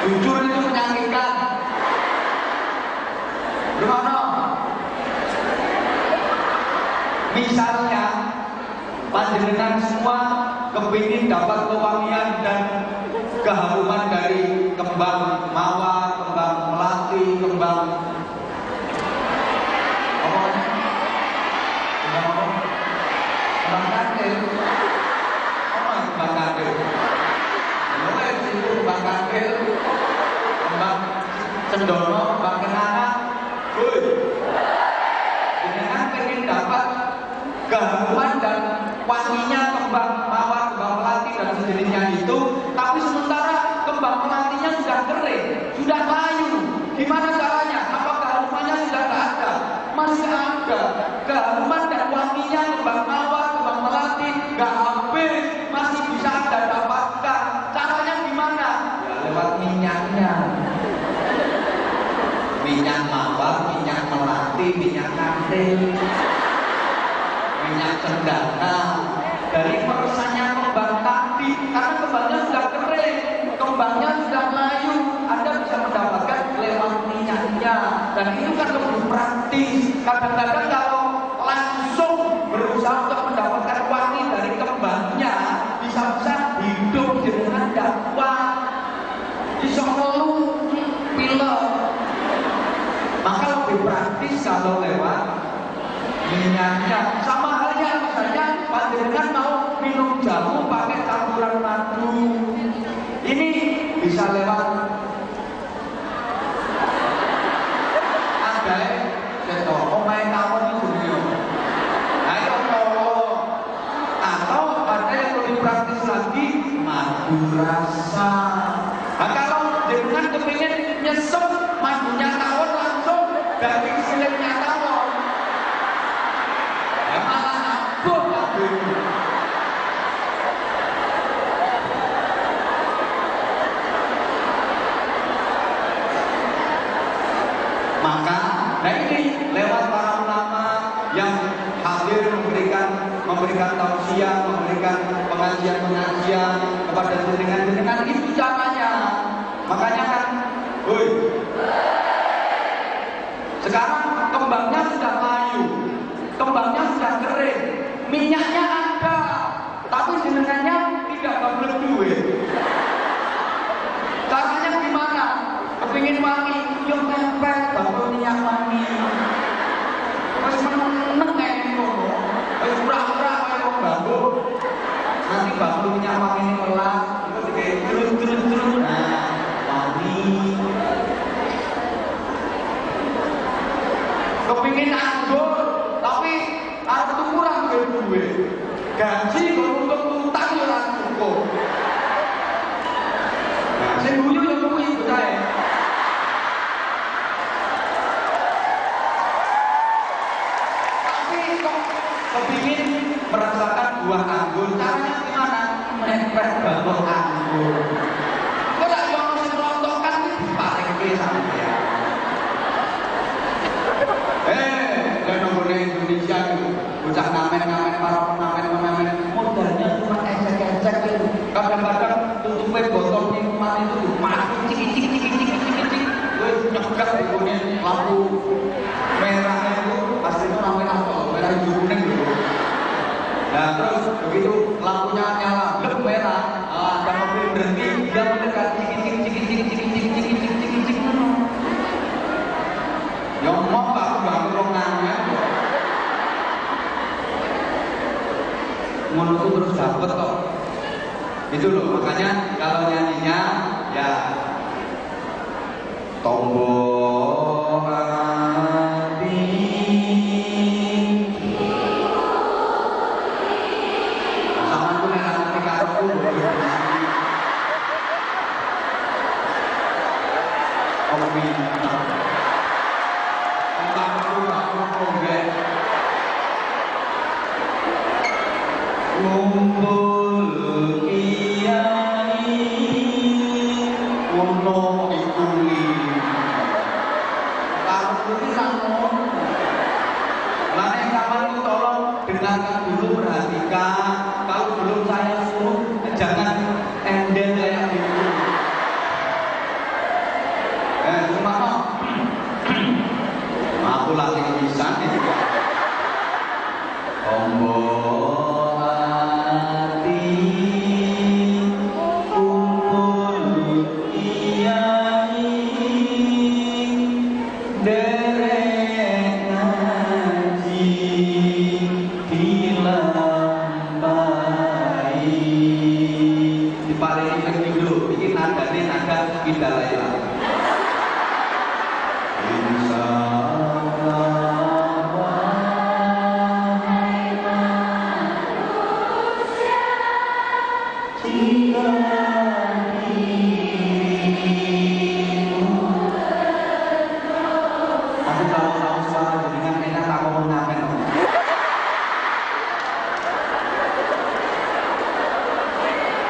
Jujur itu menyakitkan. Gimana? Misalnya panjenengan semua kepingin dapat kewangian dan keharuman dari kembang mawar, kembang melati, kembang apa? Kembang kantil. Apa kembang kantil? Kembang kantil, kembang cendono, kembang kenanga. Jenengan pengen dapat keharuman dan wanginya kembang mawar, kembang melati dan sejenisnya itu, tapi sementara kembang melatinya sudah kering, sudah layu. Gimana caranya? Apa keharumannya sudah tidak ada? Masih ada. Keharuman dan wanginya kembang mawar, kembang melati nggak habis, masih bisa Anda dapatkan. Caranya gimana? Ya lewat minyaknya. Minyak mawar, minyak melati, minyak kantil, minyak cendana. Dari meresanya kembang tadi, karena kembangnya sudah kering, kembangnya sudah layu, Anda bisa mendapatkan lewat minyaknya. Dan itu kan lebih praktis. Kadang-kadang kalau langsung berusaha untuk mendapatkan wangi dari kembangnya, bisa-bisa hidup dengan dakwah, bisa ngeluh, pilek. Maka lebih praktis kalau lewat minyaknya. Sama halnya misalnya panjenengan mau minum jamu pakai campuran madu, ini bisa lewat ada seto omae tawon itu yo. Nah itu atau ada yang lebih praktis lagi madu rasa. Nah kalau jenengan kepingin nyesep madunya tawon langsung dari silipnya tawon, ya malah abot kabeh. Maka, nah ini lewat para ulama yang hadir memberikan tausiah, memberikan pengajian-pengajian kepada jenengan-jenengan, itu caranya. Makanya kan, sekarang kembangnya sudah layu, kembangnya sudah kering, minyaknya ada, tapi jenengannya tidak balik duit. Caranya gimana? Kepingin wangi, yang mepet, bakal minyak wangi. Masih meneng kayak gitu, masih pura-pura kayak mau bambu. Nanti bakal minyak wangi ini melas, itu kayak turun. Nah, wangi. Kepingin anggur, tapi harus kurang duit. Gaji untuk utang ya orang cukup. Nah, saya guyu yang kuwi saya. Tapi kok kepingin merasakan buah anggur, caranya gimana? Menempel bangkok anggur. Kok tak yang masih merontokan paling ke sampean. Dan nomornya Indonesia itu bocah ngamen para pengamen modalnya cuma esek-esek itu. Kadang-kadang tutupnya botol minuman itu mati cik. Gue nyegak di lampu merahnya itu pasti itu namanya apa? Merah hijau kuning gitu. Nah terus begitu lampunya nyala blek merah, ada mobil berhenti, dia mendekat cik. Yang mau aku bangun rongannya. ngono tuh terus dapet kok. Itu loh, makanya kalau nyanyinya ya tombol hati sama tuh yang nanti karepku ngumpul kiai ono ikuli karepku iki sangon lane kapan tolong dengarkan dulu, perhatikan. Kalau belum saya suruh jangan endel kayak gitu. Cuma aku lagi bisa nih. Tombol hati kumpul kiai derek ngaji dilampai diparingi ping dulu iki nadane nada Indalaila.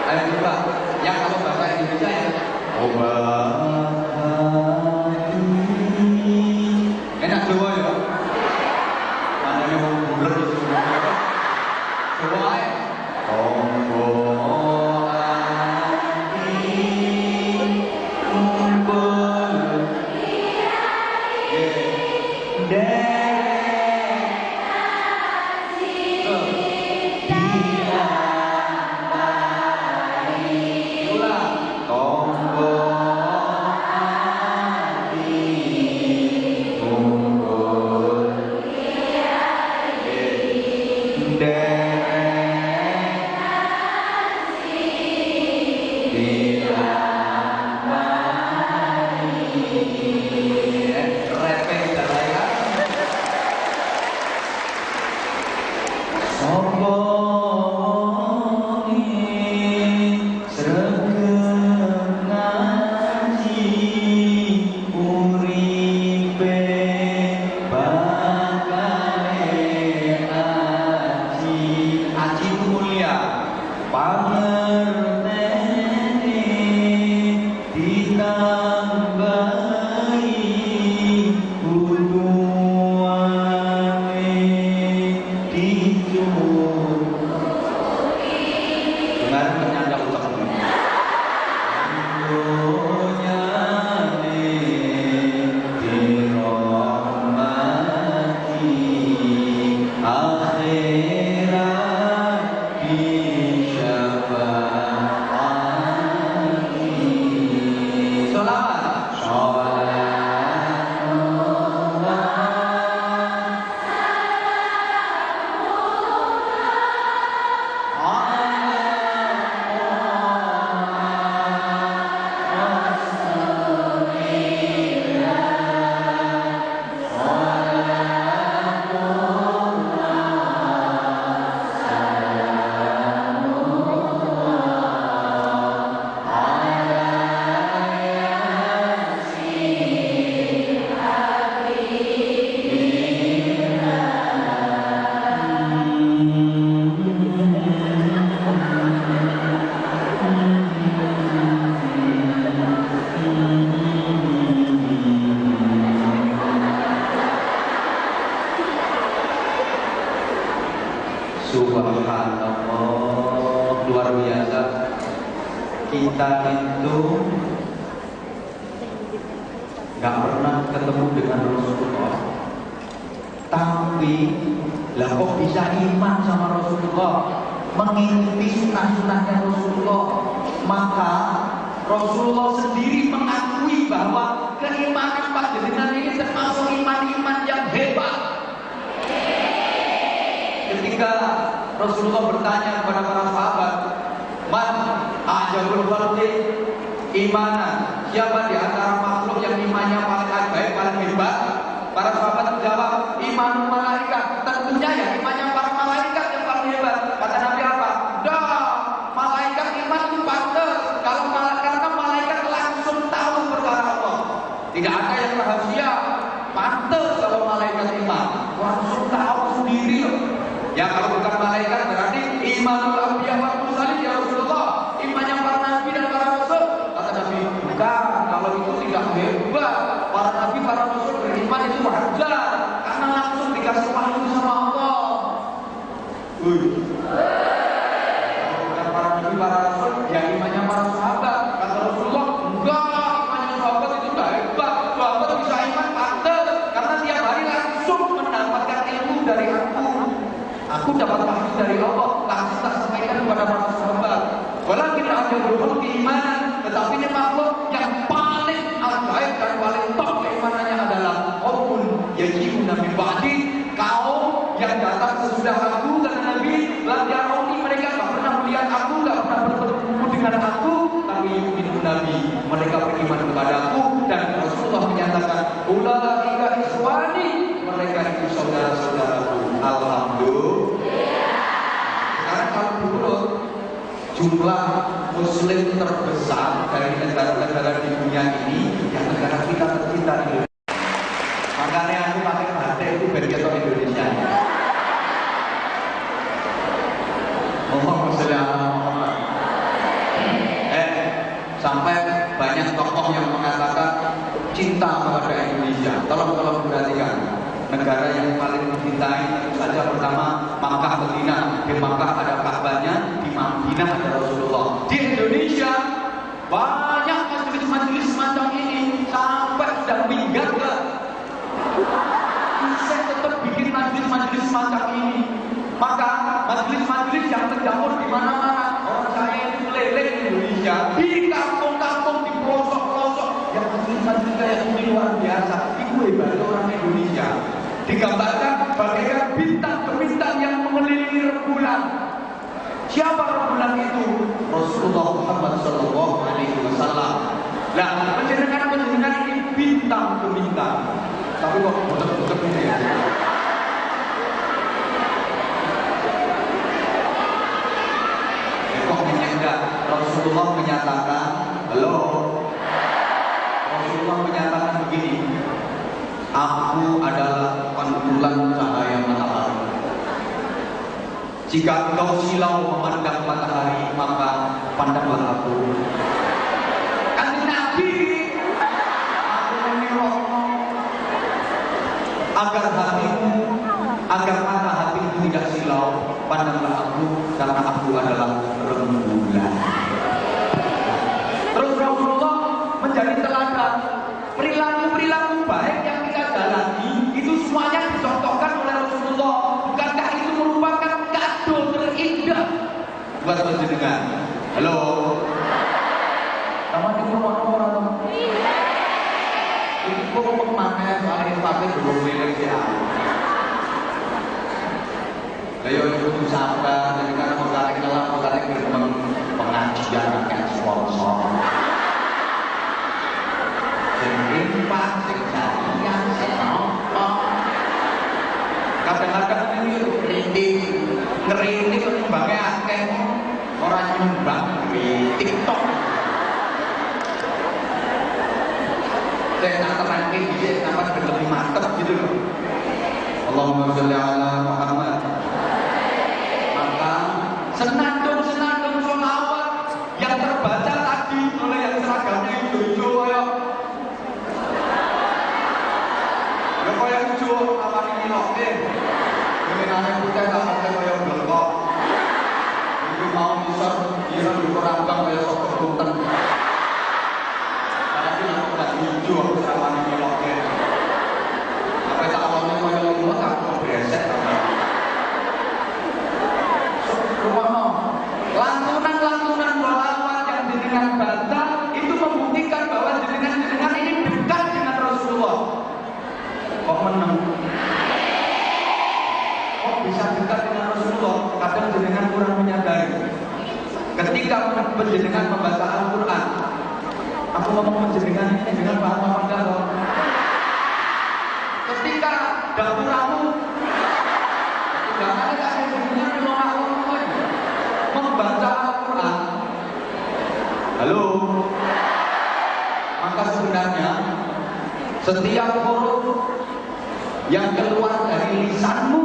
Ayo coba, yang kalau bahasa Indonesia ya. Enak Jawa ya. Mana yang mau bulat itu Jawa ya. Tombol hati kumpul Subhanallah, luar biasa. Kita itu nggak pernah ketemu dengan Rasulullah, tapi lah kok bisa iman sama Rasulullah, mengikuti sunnah-sunnahnya Rasulullah. Maka Rasulullah sendiri mengakui bahwa keimanan panjenengan ini termasuk iman-iman yang hebat. Ketika Rasulullah bertanya kepada para sahabat, "Man ajabul khalqi imanan?" Siapa di antara makhluk yang imannya paling ajaib, paling hebat? Para sahabat menjawab, "Iman malaikat." Tentunya ya imannya para malaikat yang paling hebat. Kata Nabi apa? Dah, malaikat iman itu pantas. Karena malaikat langsung tahu perkara Allah. Tidak ada yang rahasia. Pantas kalau malaikat iman langsung tahu sendiri loh. Ya kalau bukan malaikat berarti imanul anbiya wal mursalin ya Rasulullah. Imannya para nabi dan para rasul. Kata Nabi, bukan, kalau itu tidak hebat. Para nabi, para rasul beriman itu wajar karena langsung dikasih wahyu sama Allah. Kalau bukan para nabi, para rasul, ya imannya para sahabat. Kata Rasulullah, enggak, imannya sahabat itu tidak hebat. Sahabat bisa iman pantas karena tiap hari langsung mendapatkan ilmu dari aku. Aku dapat wahyu dari Allah, langsung tak sampaikan kepada para sahabat. Walakin ada berhubung keimanan, tetapi ini makhluk yang paling ajaib dan paling top keimanannya adalah qaumun yajibuna min ba'di, kaum yang datang sesudah aku, kata Nabi, lam yarawni, mereka tak pernah melihat aku, tak pernah bertemu dengan aku, tapi yu'minu Nabi, mereka beriman kepadaku. Dan Rasulullah menyatakan, ulaika ikhwani, mereka itu saudara-saudaraku. Alhamdulillah. Sekarang kalau diurut jumlah muslim terbesar dari negara-negara di dunia ini, yang negara kita tercinta ini. Makanya aku pakai batik itu biar kita Indonesia. Mohon Muhammad. Sampai banyak tokoh yang mengatakan cinta kepada Indonesia. Tolong perhatikan. Negara yang paling mencintai tentu saja pertama Makkah, Madinah. Di Makkah ada Ka'bahnya, di Madinah ada Rasulullah. Di Indonesia banyak majelis-majelis semacam ini sampai sudah minggat ke bisa tetap bikin majelis-majelis semacam ini. Maka majelis-majelis yang terjamur di mana-mana. Orang saya itu keliling Indonesia, di kampung-kampung, di pelosok-pelosok, yang majelis-majelis kayak ini luar biasa. Itu hebat orang Indonesia. Digambarkan bagaikan bintang-bintang yang mengelilingi rembulan. Siapa rembulan itu? Rasulullah Muhammad Sallallahu Alaihi Wasallam. Nah, penjenengan ini bintang ke bintang. Tapi kok butek-butek ini ya? Kok enggak? Rasulullah menyatakan, halo. Rasulullah menyatakan begini. Aku adalah pantulan cahaya matahari. Jika engkau silau memandang matahari, maka pandanglah aku. Kanjeng Nabi, aku menirokno agar hatimu, agar mata hatimu tidak silau, pandanglah aku, karena aku adalah rembulan. Terus Rasulullah menjadi teladan. Perilaku-perilaku baik yang kita jalani itu semuanya dicontohkan oleh Rasulullah. Bukankah itu merupakan kado terindah buat panjenengan? Halo. Sama di rumah orang. Ini kok pemakai soalnya pakai belum milik ya. Ayo itu sabar, jadi karena mau tarik pengajian akan sponsor. Kadang-kadang ini ngerintik kembangnya akeh orang nyumbang di TikTok. Saya tak terangin dia nampak lebih mantap gitu loh. Allahumma sholli ala Muhammad. Maka senandung-senandung sholawat yang terbaca tadi oleh yang seragamnya hijau-hijau kaya hijau apa ini lokin. Ini namanya putih tak pakai kaya belkok. Ini mau misal kira dikurang kaya sokok bunten. Tapi aku gak hijau aku sama ini lokin. Apa tak awalnya kaya lima tak kok beresek. Rumah panjenengan kurang menyadari. Ketika panjenengan membaca Al-Quran, aku ngomong panjenengan ini dengan paham apa enggak loh? Ketika dapuramu, ketika ada panjenengan membaca Al-Quran, halo, maka sebenarnya setiap huruf yang keluar dari lisanmu,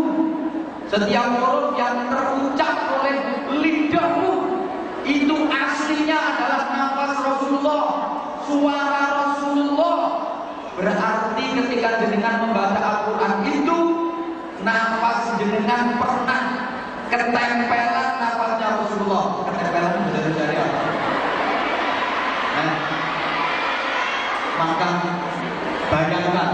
setiap huruf yang terucap oleh lidahmu, itu aslinya adalah nafas Rasulullah, suara Rasulullah. Berarti ketika jenengan membaca Al-Quran itu, nafas jenengan pernah ketempelan nafasnya Rasulullah. Ketempelan bisa dari apa? Maka bayangkan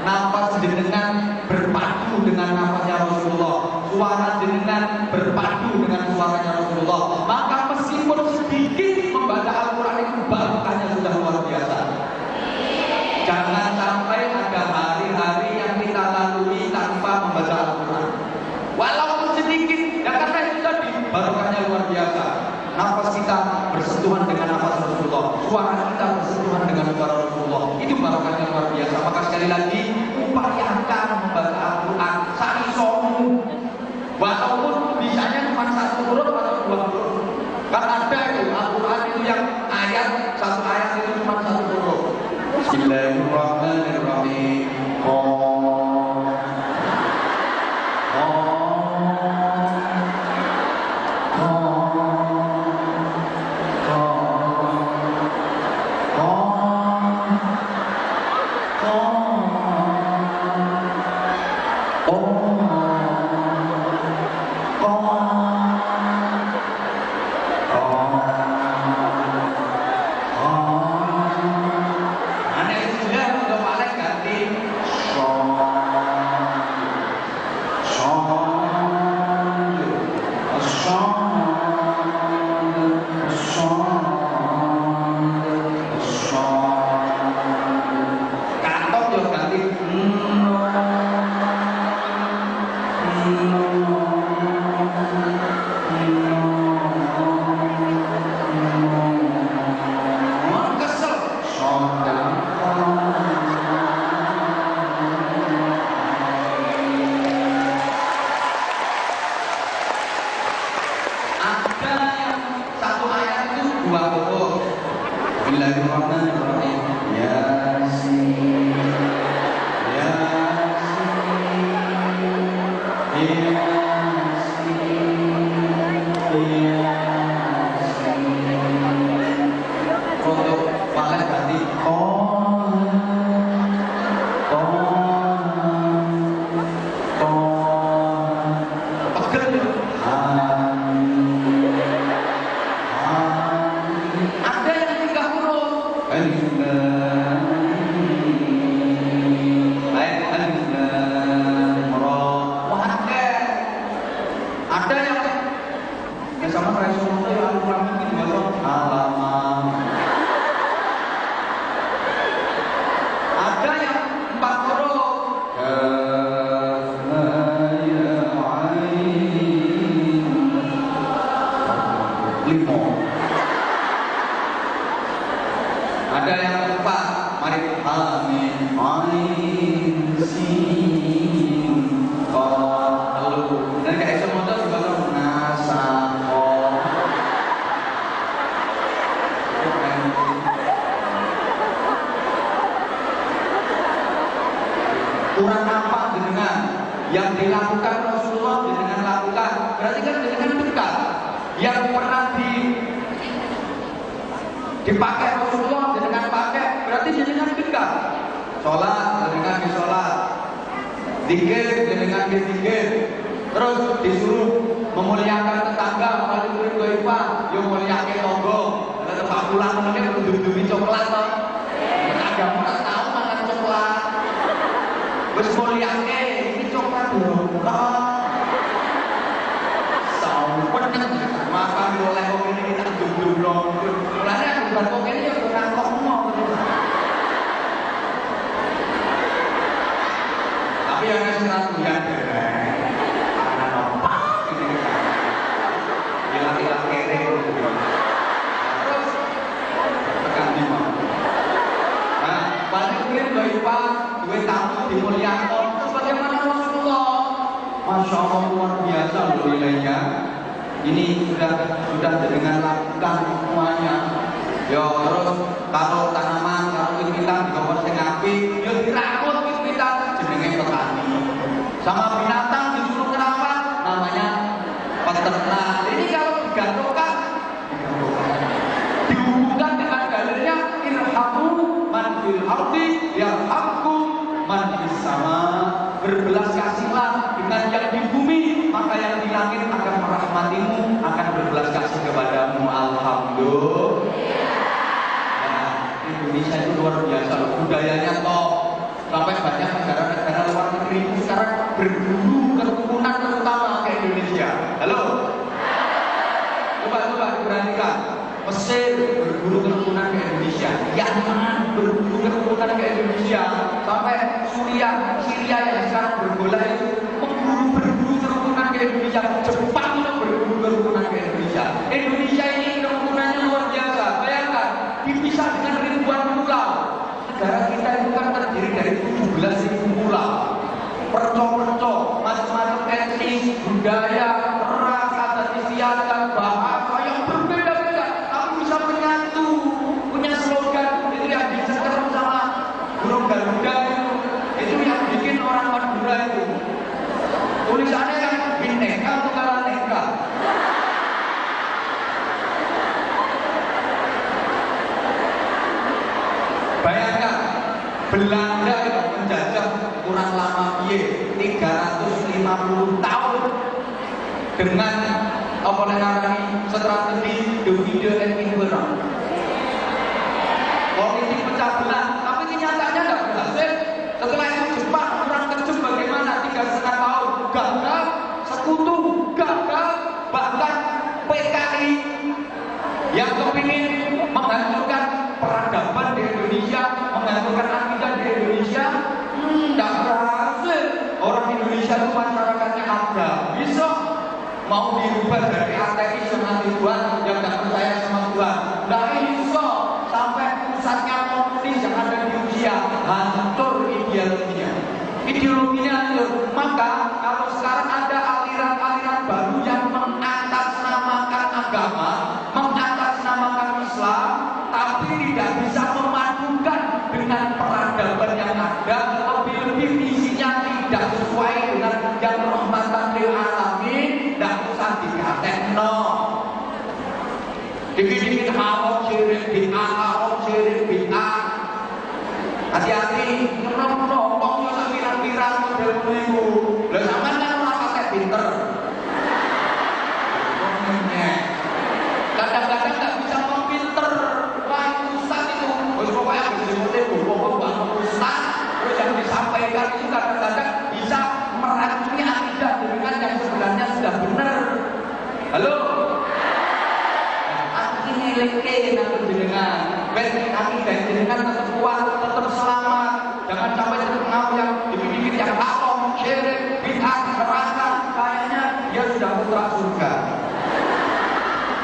nafas jenengan berpadu dengan nafasnya Rasulullah, suara jenengan berpadu dengan suaranya Rasulullah, maka meskipun sedikit membaca Al-Quran itu barokahnya sudah luar biasa. Jangan sampai ada hari-hari yang kita lalui tanpa membaca Al-Quran, walaupun sedikit, ya karena itu tadi barokahnya luar biasa. Nafas kita bersentuhan dengan nafas Rasulullah, suara kita bersentuhan dengan suara Rasulullah, itu barokahnya luar biasa. Maka sekali lagi, upayakan membaca Al-Quran sari somu, walaupun bisanya cuma satu huruf atau dua huruf. Karena ada itu Al-Quran itu yang ayat, satu ayat itu cuma satu huruf. Bismillahirrahmanirrahim. Bismillahirrahmanirrahim. Yasin, Yasin, Yasin. Untuk paling ganti ada yang empat. Mari amin, ain, sin, qaf, lalu. Dan kayak semua itu juga nasako. Kurang nampak dengan yang dilakukan Rasulullah dengan lakukan. Berarti kan dengan dekat. Yang pernah dipakai Rasulullah dengan pakai, berarti jenengan dekat. Sholat dengan sholat, zikir dengan zikir, terus disuruh memuliakan tetangga, melalui murid goibah, yang muliakan tonggo. Ada tempat pulang mungkin berduri coklat toh. Agama tak tahu makan coklat. Wes muliakan ini coklat berkah. Sampun makan boleh kok ini kita jumlah. Mulanya bukan kok ini ya kurang kok mau. Tapi yang sekarang lihat karena nampak ini. Masya Allah luar biasa loh nilainya. Ini sudah dengan lakukan semuanya. Yo terus kalau tanaman, kalau wit-witan digawa sing apik, yo dirakut wit-witan jenenge petani. Sama binatang disuruh merawat namanya peternak. Ini kalau digantungkan dihubungkan dengan dalilnya irhamu man fil ardi yarhamkum man fis sama. Berbelas kasihlah dengan yang di bumi, maka yang di langit akan merahmatimu, akan berbelas kasih kepadamu. Alhamdulillah. Nah, Indonesia itu luar biasa loh, budayanya toh. Sampai banyak negara-negara luar negeri itu sekarang berburu kerukunan terutama ke Indonesia. Halo? Coba diperhatikan. Mesir berburu kerukunan ke Indonesia, Yaman berburu kerukunan ke Indonesia, sampai Syria yang sekarang berbola itu berburu kerukunan ke Indonesia, Jepang itu berburu kerukunan ke Indonesia. Indonesia ini kerukunannya luar biasa. Bayangkan, dipisah dengan ribuan pulau. Negara kita itu kan terdiri dari 17.000 pulau, percok-percok, macam-macam etnis, budaya, ras, adat istiadat, bahasa yang berbeda-beda, tapi bisa menyatu, punya slogan. Itu yang dicecer sama burung Garuda itu yang bikin orang Madura itu. Tulisannya kan bineka tunggal aneka. Bayangkan Belanda itu menjajah kurang lama piye 350 tahun dengan apa namanya strategi divide and impera. Politik pecah belah, tapi kenyataannya nggak berhasil. Setelah itu Jepang kurang kejam bagaimana 3,5 tahun gagal, sekutu gagal, bahkan PKI yang kepingin menghancurkan peradaban di Indonesia, menghancurkan akidah di Indonesia, tidak berhasil. Orang Indonesia itu masyarakatnya ada, bisa mau dirubah dari ateis yang anti Tuhan, yang tidak percaya sama Tuhan, tidak bisa. Sampai pusatnya komunis yang ada di Rusia, hancur ideologinya. Ideologinya hancur. Maka kalau sekarang ada aliran-aliran baru yang mengatasnamakan agama, mengatasnamakan Islam, tapi tidak bisa memadukan dengan peradaban yang ada, lebih-lebih isinya tidak sesuai dengan yang rahmatan lil alamin, tidak usah dikatekno. Dikit-dikit haram syirik bid'ah. Hati-hati, ngerong-ngerong yang pirang-pirang model menipu. Lah sampean kan ora pakai pinter. Kadang-kadang nggak bisa memfilter. Wah itu Ustaz itu, pokoknya berjemute pokoknya Ustaz. Terus yang disampaikan itu kadang-kadang bisa meracuni akidah dengan yang sebenarnya sudah benar. Halo? Ini leke nanti jenengan, akidah jenengan tetap kuat, tetap selamat. Jangan sampai terpengaruh yang dikit-dikit yang haram, syirik, bid'ah, neraka. Kayaknya dia sudah putra surga.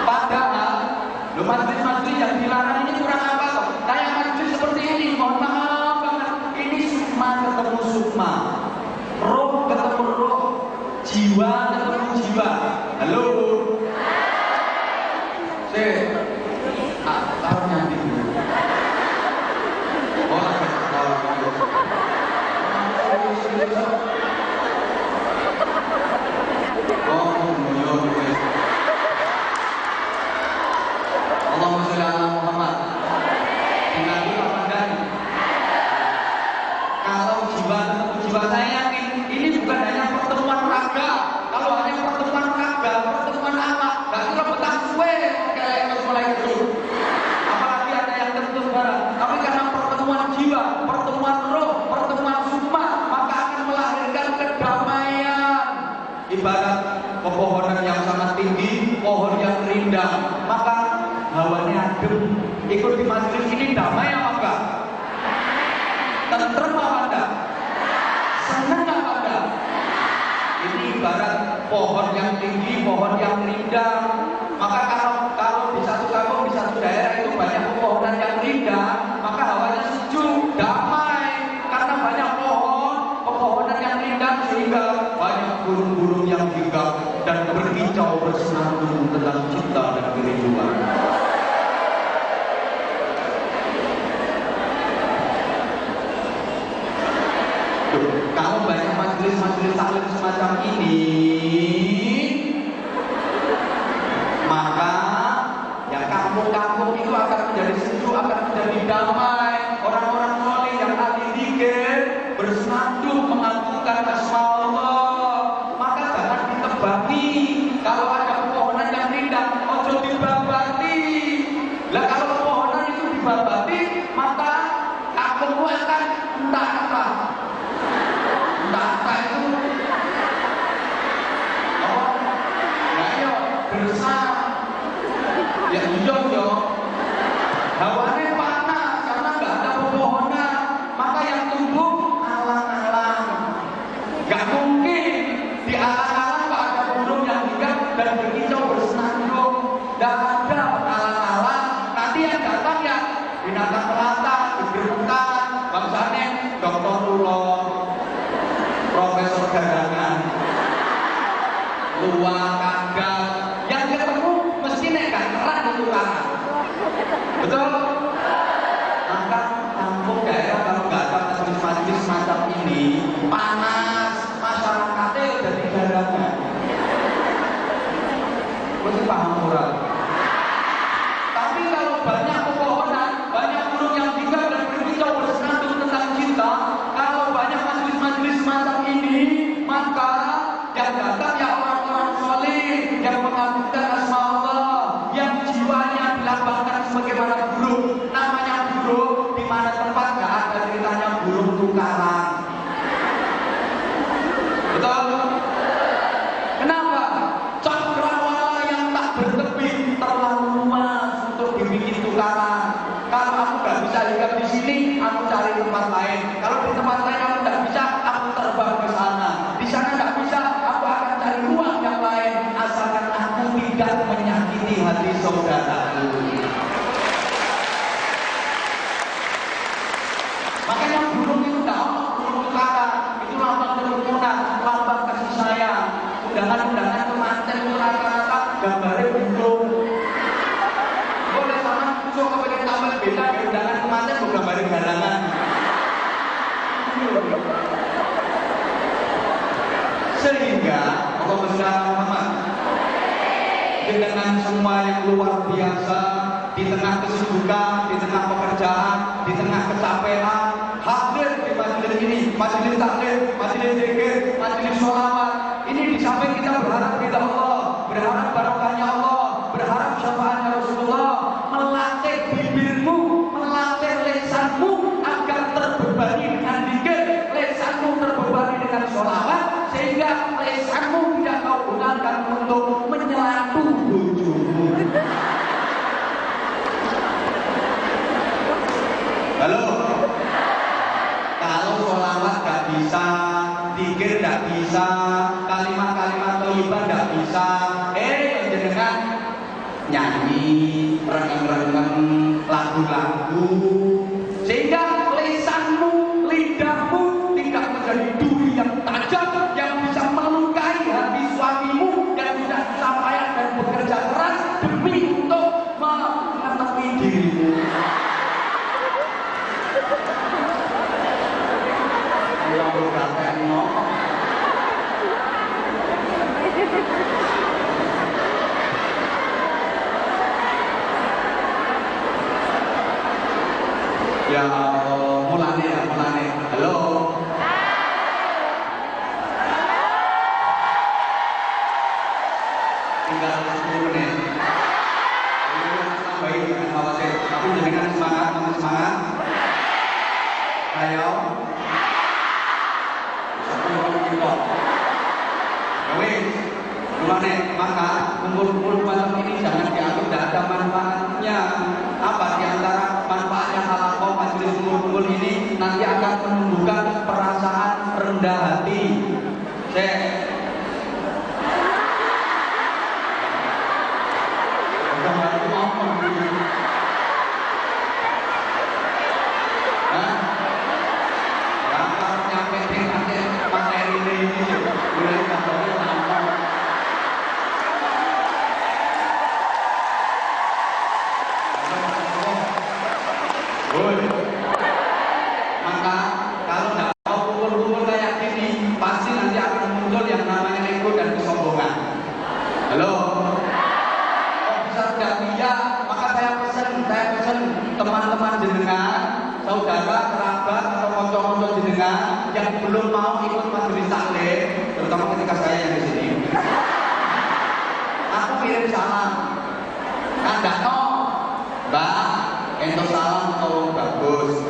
Padahal, lo majlis-majlis yang dilarang ini kurang apa toh? Kayak majlis seperti ini, mohon maaf banget. Ini sukma ketemu sukma, roh ketemu roh, jiwa ketemu jiwa. Halo. Tahu nanti dulu. Orang ketawa gitu. Allahumma sholli ala Muhammad. Tinggal dulu pandang. Kalau jiwa ketemu jiwa, saya yakin ini bukan hanya pertemuan raga. Kalau hanya pertemuan raga, pertemuan apa? Gak kira betah suwe kayak mulai itu. Apalagi ada yang tertutup barang. Tapi karena pertemuan jiwa, pertemuan roh, pertemuan sukma, maka akan melahirkan kedamaian. Ibarat pepohonan yang sangat tinggi, pohon yang rindang, maka hawanya adem. Ikut di majelis ini damai apa enggak? Tentrem apa enggak? Senang apa enggak? Ini ibarat pohon yang tinggi, pohon yang rindang. Maka kalau di satu kampung, di satu daerah itu banyak pepohonan yang rindang, maka hawanya sejuk, damai. Karena banyak pohon, pepohonan yang rindang sehingga banyak burung burung-burung yang gigap dan berkicau bersenandung tentang cinta dan kerinduan. Kalau banyak majelis-majelis taklim semacam ini, maka ya kampung-kampung itu akan menjadi sejuk, akan menjadi damai. Orang-orang soleh yang ahli zikir bersenandung mengagungkan asma Allah. Maka jangan ditebangi. Kalau ada pepohonan yang rindang, ojo dibabati. Lah kalau pepohonan itu dibabati, maka kampungmu akan entah-entah. Entah-entah itu besar, ya iya, hawanya panas karena nggak ada pepohonan, maka yang tumbuh alang-alang. Nggak mungkin di alang-alang Pak ada burung yang hingga dan berkicau bersenandung. Nggak ada alang-alang. Nanti yang datang ya binatang melata, digerukan, bangsane Dokter Ulon, Profesor Garangan, luang kagak. Betul? Maka kampung daerah kalau nggak ada majelis-majelis semacam ini panas, masyarakatnya jadi garangan. Mesti paham moral. Tapi kalau banyak pepohonan, banyak burung yang tinggal dan berkicau bersenandung tentang cinta, kalau banyak majelis-majelis semacam ini, maka yang datang ya orang-orang soleh yang mengagungkan asma Allah, yang jiwanya dilambangkan sebagaimana burung. Namanya burung, di mana tempat nggak ada ceritanya burung tukaran. Betul? Kenapa? Cakrawala yang tak bertepi terlalu luas untuk dibikin tukaran. Kalau aku nggak bisa hinggap di sini, aku cari tempat lain. Kalau di tempat lain aku nggak bisa, aku terbang ke sana. Di sana nggak bisa, aku akan cari ruang yang lain. Asalkan aku tidak menyakiti hati saudaraku. Makanya burung itu tidak ono burung tukaran, itu lambang kerukunan, lambang kasih sayang. Undangan-undangan kemanten itu rata-rata gambarnya burung. Boleh sama so kepengen tampil beda di undangan kemanten bukan gambarnya garangan. Sehingga Allah Muhammad dengan semua yang luar biasa, di tengah kesibukan, di tengah pekerjaan, di tengah kecapean, hadir di majelis ini, majelis taklim, majelis zikir, majelis sholawat. Ini di samping kita berharap ridha Allah, berharap barokahnya Allah, berharap syafaatnya Rasulullah, melatih bibirmu, melatih lesanmu agar terbebani dengan zikir, lesanmu terbebani dengan sholawat, sehingga lesanmu tidak kau gunakan untuk menyelatu bojomu. Halo? Kalau sholawat gak bisa, zikir gak bisa, kalimat-kalimat thayyibah gak bisa, jenengan nyanyi, rengeng-rengeng lagu-lagu, sehingga lesanmu, lidahmu tidak menjadi duri yang tajam yang bisa melukai hati suamimu yang tidak susah payah dan bekerja keras demi untuk mengetepi dirimu. Ya Allah, mulane. Halo. Tinggal 10 menit. Baik, jangan khawatir. Tapi jangan semangat. Ayo. Mulane, maka kumpul-kumpul macam ini jangan dianggap tidak ada manfaatnya. Apa di antara manfaatnya halaqah majelis kumpul ini nanti akan menumbuhkan perasaan rendah hati. Nyampe materi ini mulai saudara, kerabat atau kanca-kanca jenengan yang belum mau ikut majelis taklim, terutama ketika saya yang di sini. Aku kirim salam. Kandak no, Mbak, ento salam tolong bagus.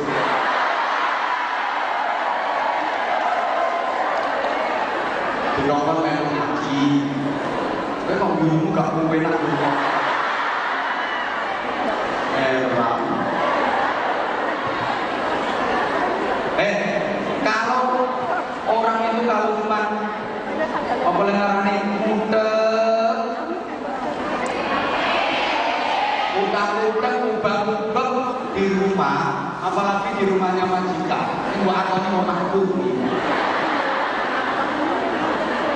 Dinongkon melu haji. Kowe kok gurumu gak enak dulu. Kalau orang itu kalau cuma apa lengarane muter, utak-utak, ubah-ubah di rumah, apalagi di rumahnya majikan, ini gua akoni omahku.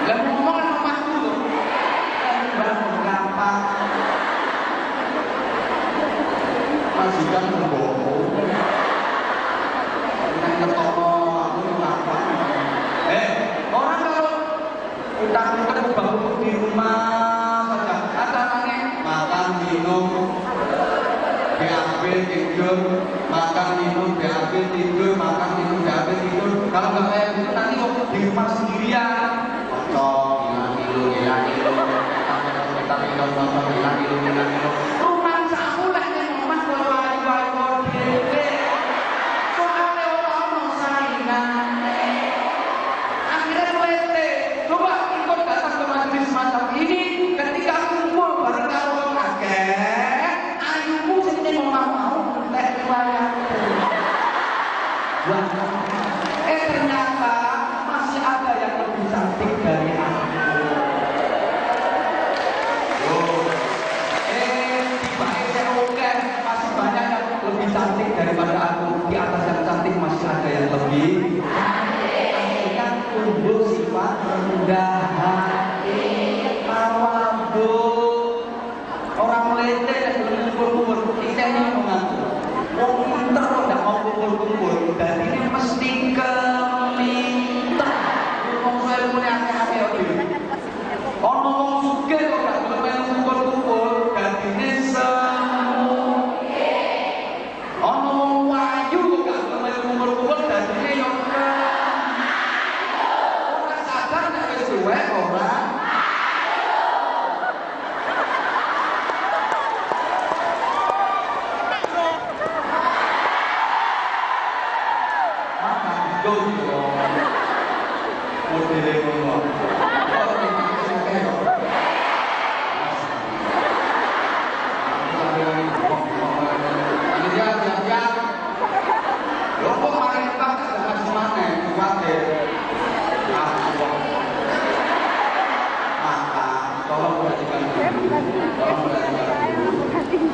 Lah ngomong kan omahku loh, barang gampang, majikan berbohong. Orang kalau utak-utak ubah-ubah di rumah saja, acaranya makan minum, BAB tidur, makan minum, BAB tidur, makan minum, BAB tidur. Kalau nggak kayak gitu nanti kok di rumah sendirian, kocok, hilang kilo, kita tinggal nonton hilang kilo. Rumah saku lah yang rumah kalau semacam ini ketika kumpul bareng karo akeh ayumu sing mau entek riwayat. Ternyata masih ada yang lebih cantik dari aku. Tiba-tiba oke, masih banyak yang lebih cantik daripada aku. Di atas yang cantik masih ada yang lebih cantik. Kan tumbuh sifat rendah hati. Orang melete dan belum kumpul-kumpul, kita ini mengaku wong pinter kok tidak mau kumpul-kumpul, dan ini mesti keminter. Wong saya punya akeh-akeh ono wong sugih kok gak gelem kumpul-kumpul, dan ini semu. Ono wong wayu kok gak gelem kumpul-kumpul, dan ini yo ora sadar nek wis suwe ora.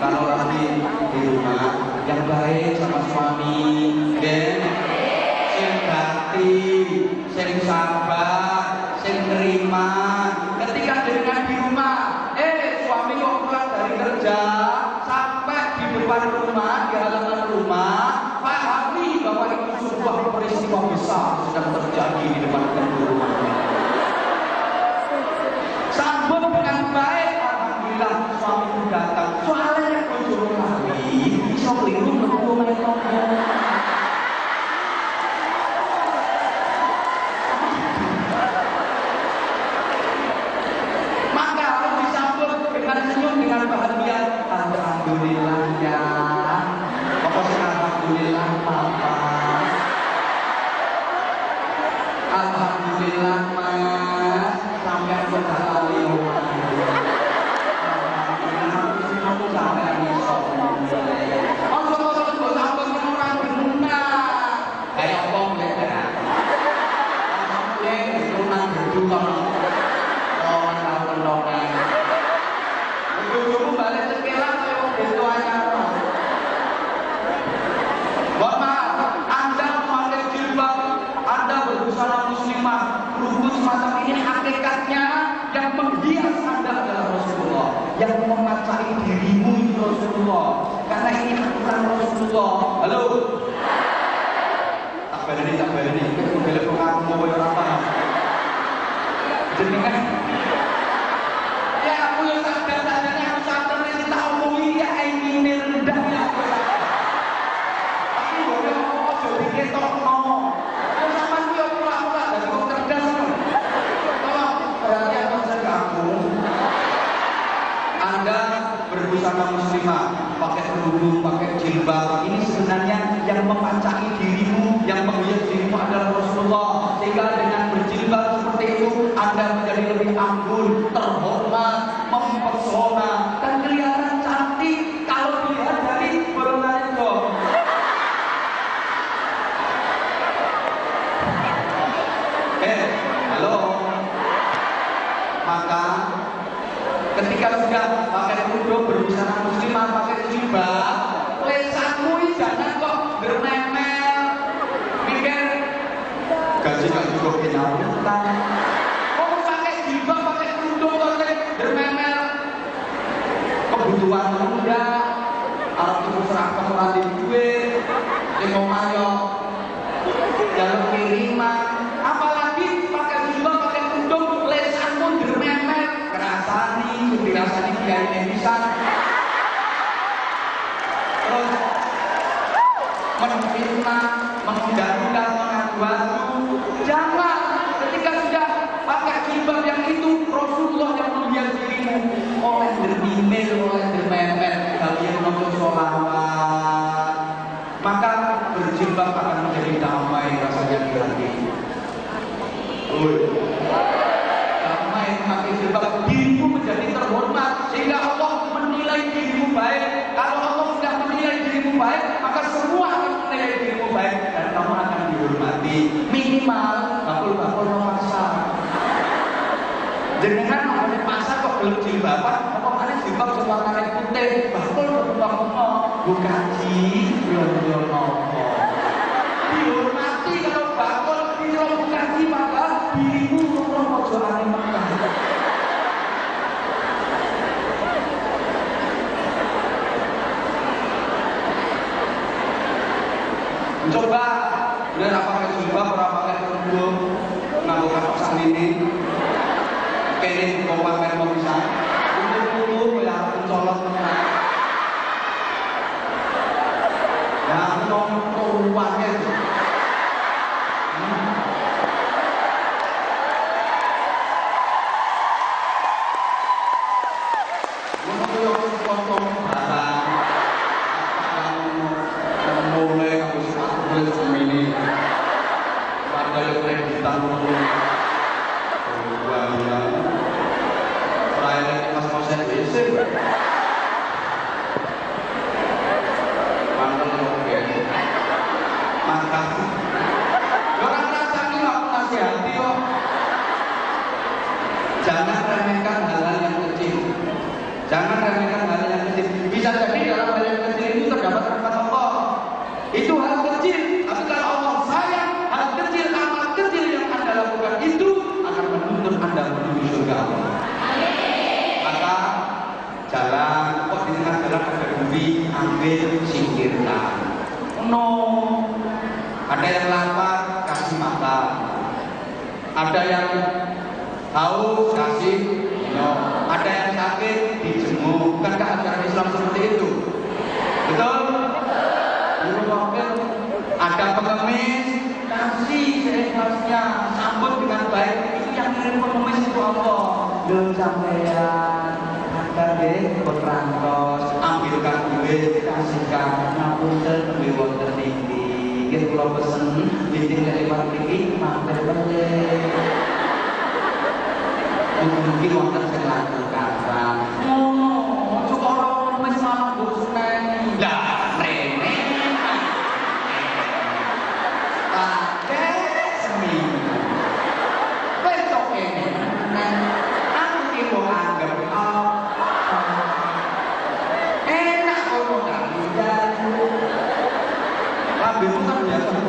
Kalau lagi di rumah yang baik sama suami, sing bakti, sing sabar, sing terima. Ketika dengan di rumah, suami kok pulang dari kerja sampai di depan rumah, di halaman rumah, pahami bahwa itu sebuah peristiwa besar sedang terjadi di depan pintu rumahnya. Sambut dengan baik, alhamdulillah suamiku datang. Soalnya kunjung lagi, bisa keliru menunggu mereka. Maka harus disambut dengan senyum, dengan bahagia. Alhamdulillah ya. Pokoknya alhamdulillah papa. Alhamdulillah mas. Sampai aku tak tahu. Aku sampai bisa. Yang memacai dirimu itu Rasulullah, karena ini aturan Rasulullah. Halo, tak berani, kita beli pengaku mau apa? Jadi kan, ya aku yang sadar-sadarnya aku sadar ini tak omongin ya ini rendah ya. Tapi boleh muslimah, pakai kerudung, pakai jilbab, ini sebenarnya yang mempancaki dirimu, yang menghias dirimu adalah Rasulullah. Sehingga dengan berjilbab seperti itu, Anda menjadi lebih anggun, terhormat, mempesona, dan kelihatan cantik kalau dilihat dari golongan itu. Halo. Maka ketika sudah pakai kerudung, berbusana muslimah, pakai jilbab, lesanmu jangan kok bermemel, mikir gaji gak cukup penyautan. Oh pakai jilbab, pakai kerudung, pakai bermemel, kebutuhan enggak, harus terus serahkan orang di duit, di ngomayo, jalur kiriman, apalagi pakai jilbab, pakai kerudung, lesanmu bermemel, kerasani, dirasani kiai bisa. Terus menfitnah, menghindar-hindar, mengadu-adu. Jangan, ketika sudah pakai jilbab yang itu, Rasulullah yang melihat dirimu oleh bermimel, oleh bermemel, kalian nonton sholawat, maka berjilbab akan menjadi damai rasanya di hati. Damai memakai jilbab, dirimu menjadi terhormat, sehingga Allah menilai dirimu baik. Kalau Allah sudah menilai dirimu baik, maka semua akan menilai dirimu baik dan kamu akan dihormati. Minimal bakul-bakul pasar. Dengan orang pasar kok belum jilbaban, apa mana jilbab warnanya putih, bakul bakul bukaji belum nopo. Dihormati kalau bakul belum bukaji maka dirimu orang pojokan Mekah. Coba udah pakai jilbab, orang pakai kerudung, nganggo kaos ini, kene kok pamer mau bisa, untuk ya mencolok menang. Ya ngomong uangnya. Jangan remehkan hal-hal yang kecil. Jangan remehkan hal yang kecil. Bisa jadi dalam hal yang kecil itu terdapat rahmat Allah. Itu hal kecil. Tapi kalau Allah sayang, hal kecil, amal kecil yang Anda lakukan itu akan menuntun Anda menuju surga Allah. Maka jalan, kok di tengah jalan ada duri, ambil, singkirkan. No. Ada yang lapar, kasih makan. Ada yang haus, kasih minum. Ada yang sakit, dijenguk. Bukankah ajaran Islam seperti itu? Betul? Ada pengemis, kasih seikhlasnya, sambut dengan baik. Itu yang kirim pengemis itu Allah. Belum sampean, ada deh berangkos, ambilkan duit, kasihkan, ngapunten lebih wonten tinggi. Kita kalau pesen, bikin dari pabrik, mampir balik. Mungkin wonten sing lakukan. Oh, cukup orang wis malah bosen. Lah, rene. Pakai seminggu. Besok ini, aku ibu anggap enak kalau kalian. Ambil bukan biasa.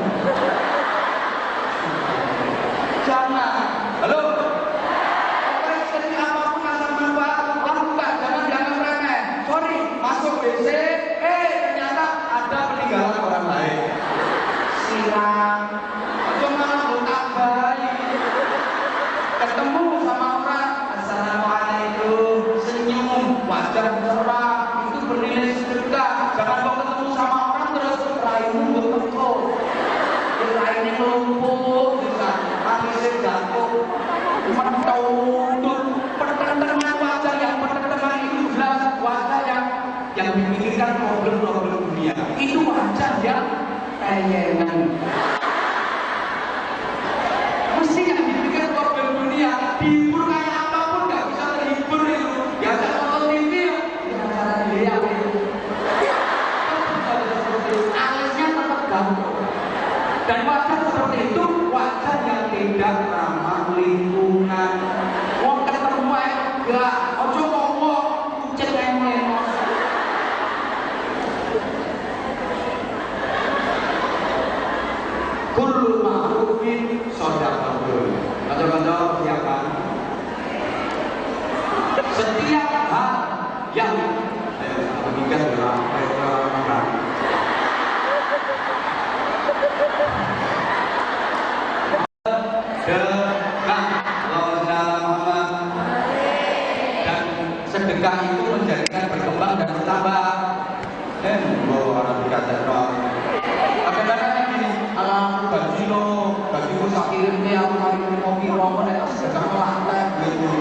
Jangan. Halo. Masuk WC, ternyata ada peninggalan orang lain. Siram, cuma bukan baik. Ketemu sama orang, assalamualaikum, senyum, wajah cerah, itu bernilai sedekah. Jangan kau ketemu sama orang terus raihmu bertekuk, raihnya melumpuh, bisa alisnya jatuh, mentautur, pertentangan wajah yang pertentangan itu jelas wajah yang itu wajah yang kayengan. Mesti yang dipikir problem dunia, dihibur kayak apapun nggak bisa terhibur itu. Biasa nonton TV ya, acara dia itu. Alisnya tetap ganteng. Dan wajah seperti itu wajah yang tidak ramah lingkungan. Wong ketemu enggak, ojo ngomong, kucing lemos. Kullu ma'rufin shadaqatun. Kanca-kanca siapa? Setiap hal yang mengikat dalam orang dan sedekah itu menjadikan berkembang dan bertambah. Orang dikata kadang-kadang gini, alam gajimu sakirin nih, aku cari kopi romo, nek sedekah melantai gitu.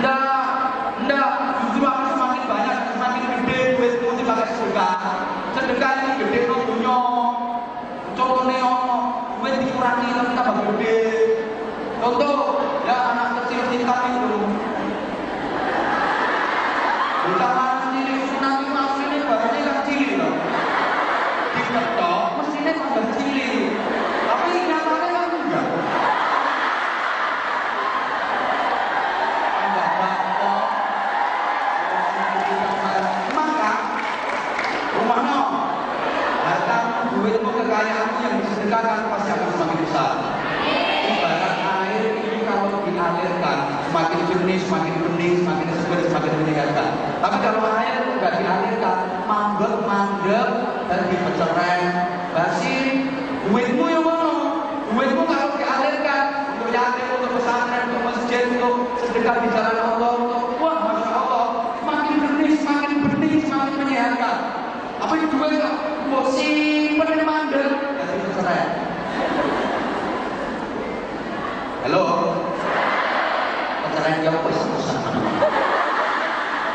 Enggak, justru aku semakin banyak, semakin gede duitmu dipakai sedekah. Sedekah ini gede no dunia. Contohnya duit dikurangi tapi tambah gede. Contoh, ya anak kecil tingkat itu. Utama cilik tsunami mau ini barunya kan cilik loh. Diketok, mesinnya tambah cilik. Tapi nyatanya kan enggak. Tambah bakok. Maka rumahnya harta duitmu kekayaanmu yang disedekahkan pasti akan semakin besar. Ibarat air ini kalau dialirkan semakin jernih, semakin bening, semakin seger, semakin menyegarkan. Tapi kalau air nggak dialirkan, mandek dan dipecerai, basi. Duitmu yang mana? Duitmu kalau dialirkan untuk yatim, untuk pesantren, untuk masjid, untuk sedekah di jalan Allah, untuk wah masya Allah, semakin jernih, semakin bening, semakin menyegarkan. Apa itu duit kok? Mau simpen mandek dan dipecerai. Halo, perceraian jauh besar mana?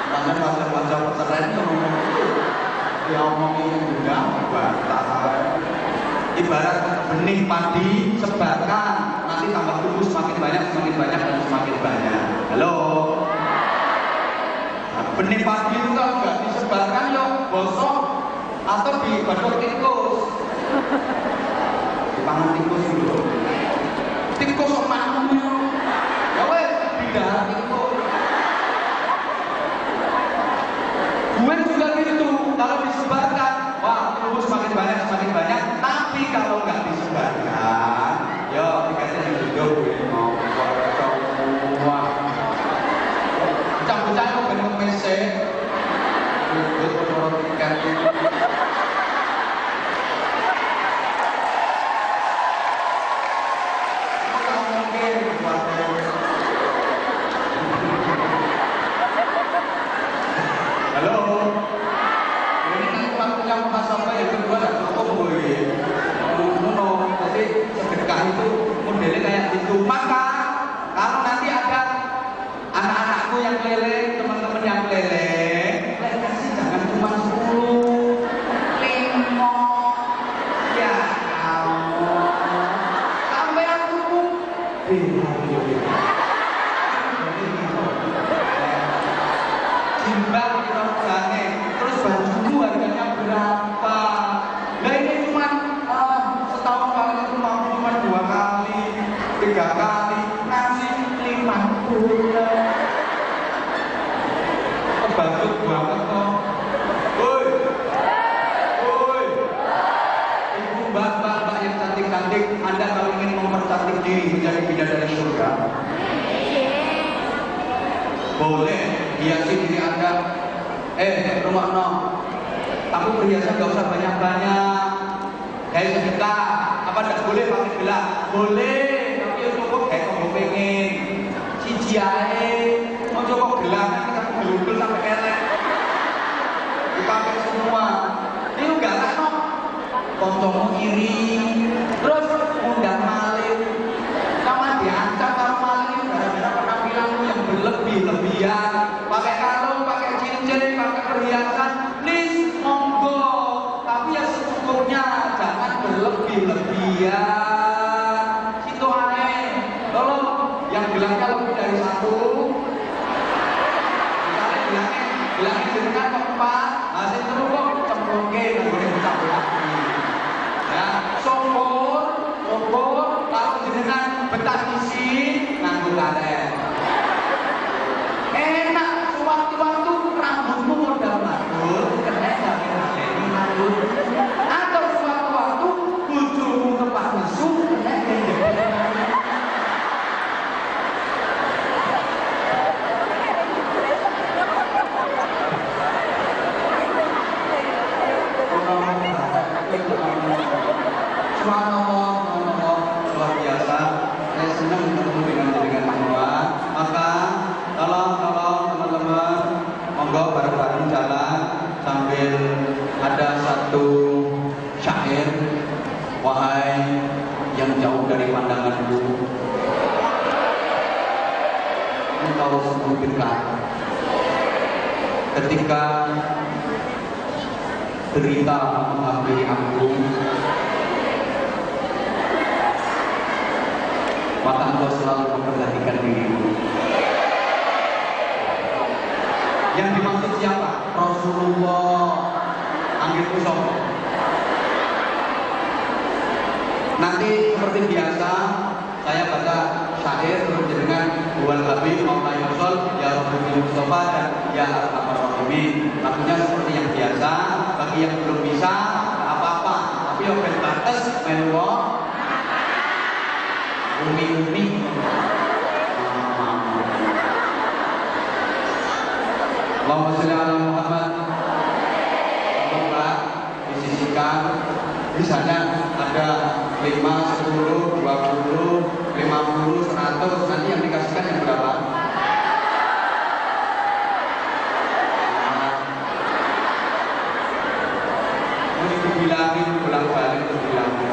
Karena wajah-wajah perceraian yang ngomong itu, dia ngomongin juga batal. Ibarat benih padi sebarkan, nanti tambah tumbuh semakin banyak dan semakin banyak. Halo, nah, benih padi itu kalau nggak disebarkan ya gosok atau dibadok tikus. Dipangan tikus dulu. Tikus makmumnya ya weh tidak tikus. Gue juga gitu, kalau disebarkan wah tumbuh semakin banyak. Tapi kalau nggak disebarkan ya dikasih yang hidup mau semua bocah-bocah itu bener mesej ikut orang tiket. Halo, ini kan waktunya muhasabah yang kedua dan cukup boleh. Jadi sedekah itu modelnya kayak gitu. Maka kalau nanti ada anak-anakku yang lele, teman-teman yang lele, kasih jangan cuma 10, 5, ya kamu sampai aku jimbang kita usahane, terus bajuku harganya berapa? Nah ini cuma setahun kali itu mampu cuma 2 kali, 3 kali, ngasih 50. Kebacut banget kok. Woi, ibu mbak yang cantik-cantik, Anda kalau ingin mempercantik diri menjadi bidadari surga, boleh hiasi diri Anda. Rumah no, aku berhiasan gak usah banyak-banyak. Kayak sedekah, apa tidak boleh pakai gelang? Boleh, tapi ya cukup kayak kamu pengen. Siji ae, mau cukup gelang kita gelugel sampai elek. Dipakai semua. Ini enggak lah no. Koncomu iri, terus undang maling. Sama diancam kalau maling gara-gara penampilanmu yang berlebih-lebihan. Pakai kalung, pakai cincin, pakai perhiasan, please monggo. Tapi ya kalian. Enak, sewaktu-waktu rambutmu modal madul, kena gak ini madul. Atau sewaktu-waktu bojomu tepat nesu, kena gendeng. Subhanallah, luar biasa. Saya senang bertemu dengan semua. Maka tolong teman-teman, monggo bareng-bareng jalan sambil ada satu syair. Wahai yang jauh dari pandanganku, engkau sungguh dekat ketika derita menghampiri aku, maka engkau selalu memperhatikan dirimu. Yang dimaksud siapa? Rasulullah. Anggilku sopo. Nanti seperti biasa saya baca syair terus dengan Wal Habib Maula Yusol Ya Rabbil Mustafa dan Ya Arhamar Rahimin. Lagunya seperti yang biasa. Bagi yang belum bisa apa-apa, tapi yang batas menwa umi-umi. Allahumma sholli ala Muhammad. Coba disisikan, misalnya ada 5, 10, 20, 50, 100, nanti yang dikasihkan yang berapa? Terus dibilangin, bolak-balik terus bilangin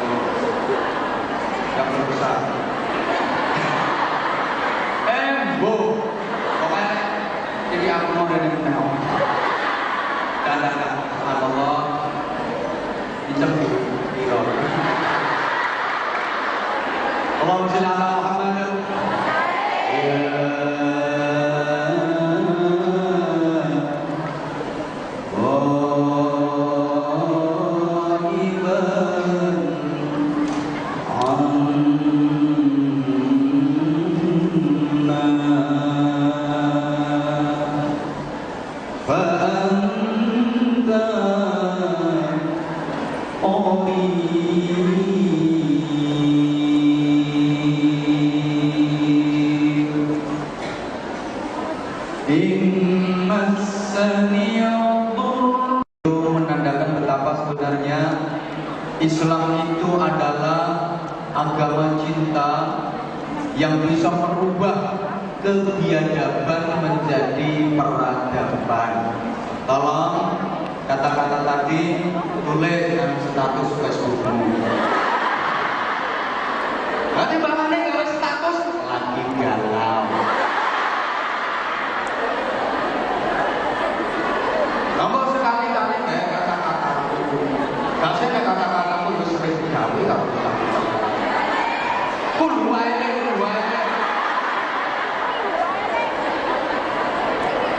yang besar. Bu, pokoknya jadi aku mau dari mana? Dan Allah dicembu di roh. Allahumma sholli ala Muhammad. Menandakan betapa sebenarnya Islam itu adalah agama cinta yang bisa merubah kebiadaban menjadi peradaban. Tolong kata-kata tadi tulis dalam status Facebookmu. Nanti bahannya kalau status lagi galau. Nomor sekali-kali kayak kata-kataku. Biasanya kata-kataku itu sering digawe kalau kita Kulu aja.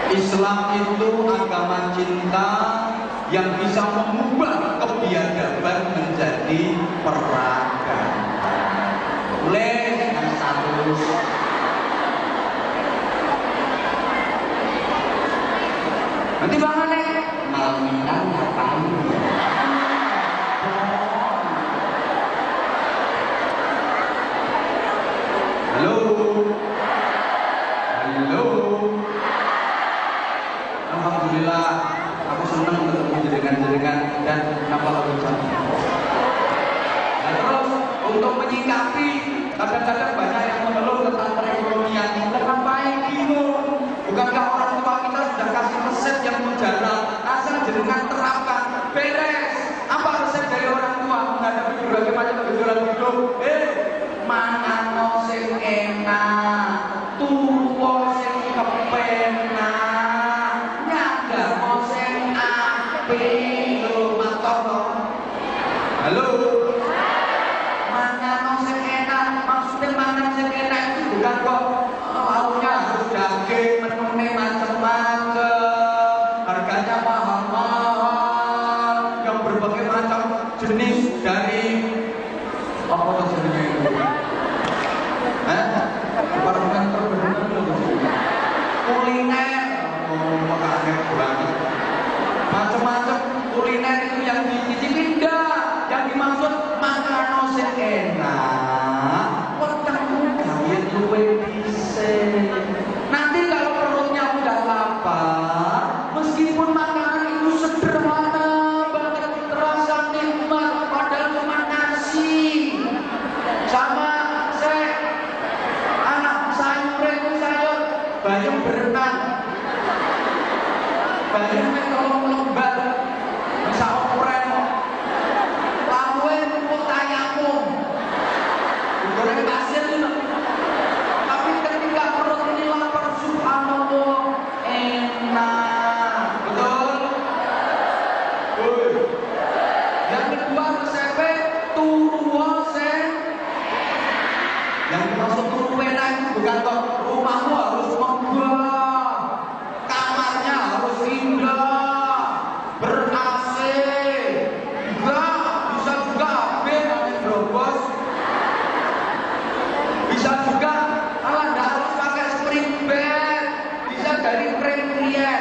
Islam itu agama cinta yang bisa mengubah kebiadaban menjadi peradaban. Mulai dengan status. Nanti bangannya malamitan ngapain? Halo. Alhamdulillah, aku senang ketemu jenengan-jenengan dan napa lagu cantik. Nah, terus untuk menyikapi kadang-kadang banyak yang mengeluh tentang perekonomian. Ngapain bingung? Bukankah orang tua kita sudah kasih resep yang mujarab? Asal jenengan terapkan, beres. Apa resep dari orang tua menghadapi berbagai macam gejolak hidup? Mangan sing enak, tuwa sing kepenak, nyadar sing apik lho matur. Halo. Mangan sing enak, maksudnya mangan sing enak itu bukan kok lauknya harus daging, menune macam-macam, harganya mahal-mahal, yang berbagai macam jenis dari apa tuh jenisnya itu? Departemen kuliner. Oh, aneh banget. Macam-macam kuliner itu yang dicicipin dah. Yang dimaksud makanan sing enak. Wetengmu gawe luwe dhisik. Nanti kalau perutnya udah lapar, meskipun makanan itu sederhana banget, terasa nikmat, padahal cuma nasi sama anak sayur itu sayur bayam berenang, bayamnya kalau lembar bisa oprek, lawe rumput tayamum, goreng pasir itu. Tapi ketika perut ini lapar, subhanallah, enak, betul? Yang kedua resepnya turu wase. Yang dimaksud turu pena itu bukan kok rumahmu harus megah, kamarnya harus indah, ber-AC. Enggak, bisa juga AB nanti berobos. Bisa juga malah nggak harus pakai spring bed, bisa dari Premier.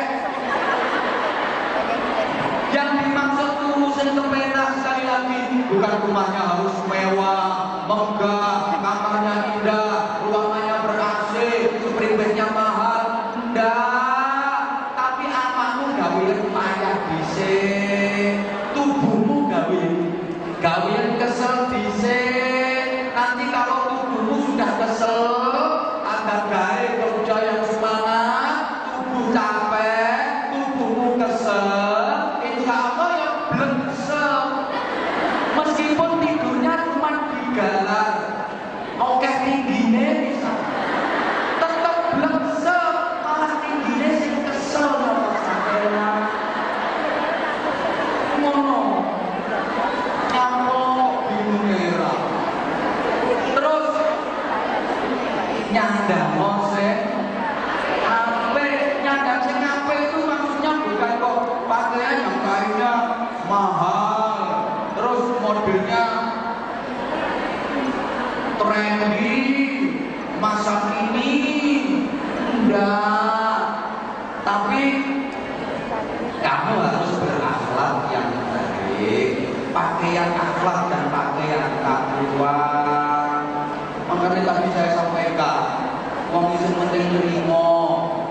Yang dimaksud urusan kepenak sekali lagi bukan rumahnya harus mewah, megah, kamarnya indah, ruangannya ber-AC, spring bednya mahal, enggak. Tapi apamu gawean payah dhisik, tubuhmu gawean kesel dhisik. Nanti kalau tubuhmu sudah kesel, Anda gawe kerja yang semangat, tubuh capek, tubuhmu kesel, insya Allah ya blengsek. Meskipun tidurnya cuma digalar, oke tingginya bisa, tetap blengsek, malah tingginya sih kesel sama saya. Ngono, nyamuk bingung merah. Terus nyandang mose, nyandang sing ape itu maksudnya bukan kok pakaian yang kainnya mahal, terus modelnya trendy, masa kini, enggak. Tapi kamu harus berakhlak yang baik, pakaian akhlak dan pakaian takwa. Makanya tadi saya sampaikan, wong sing penting nrimo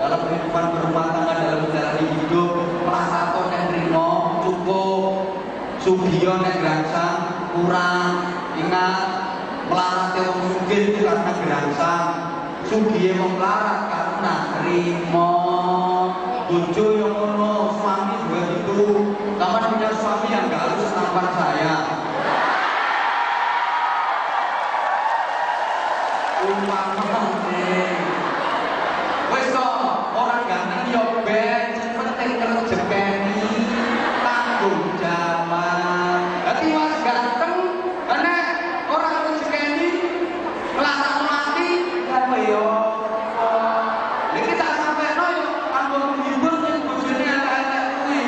dalam kehidupan berumah tangga, dalam menjalani hidup, melasato nek nrimo cukup, sugiyo nek grangsang kurang. Ingat, melarate wong sugih itu karena grangsang, sugihe wong melarat karena nrimo. Bojo yang ngono, suami juga gitu. Kamu punya suami yang gak harus tampan saya. Wes kok orang ganteng yo ben, sing penting kerjekeni, tanggung jawab. Dadi wis ganteng, nek ora kerjekeni, nglakoni mati gawe yo. Iki tak sampeno yo kanggo menghibur sing bojone elek-elek kuwi.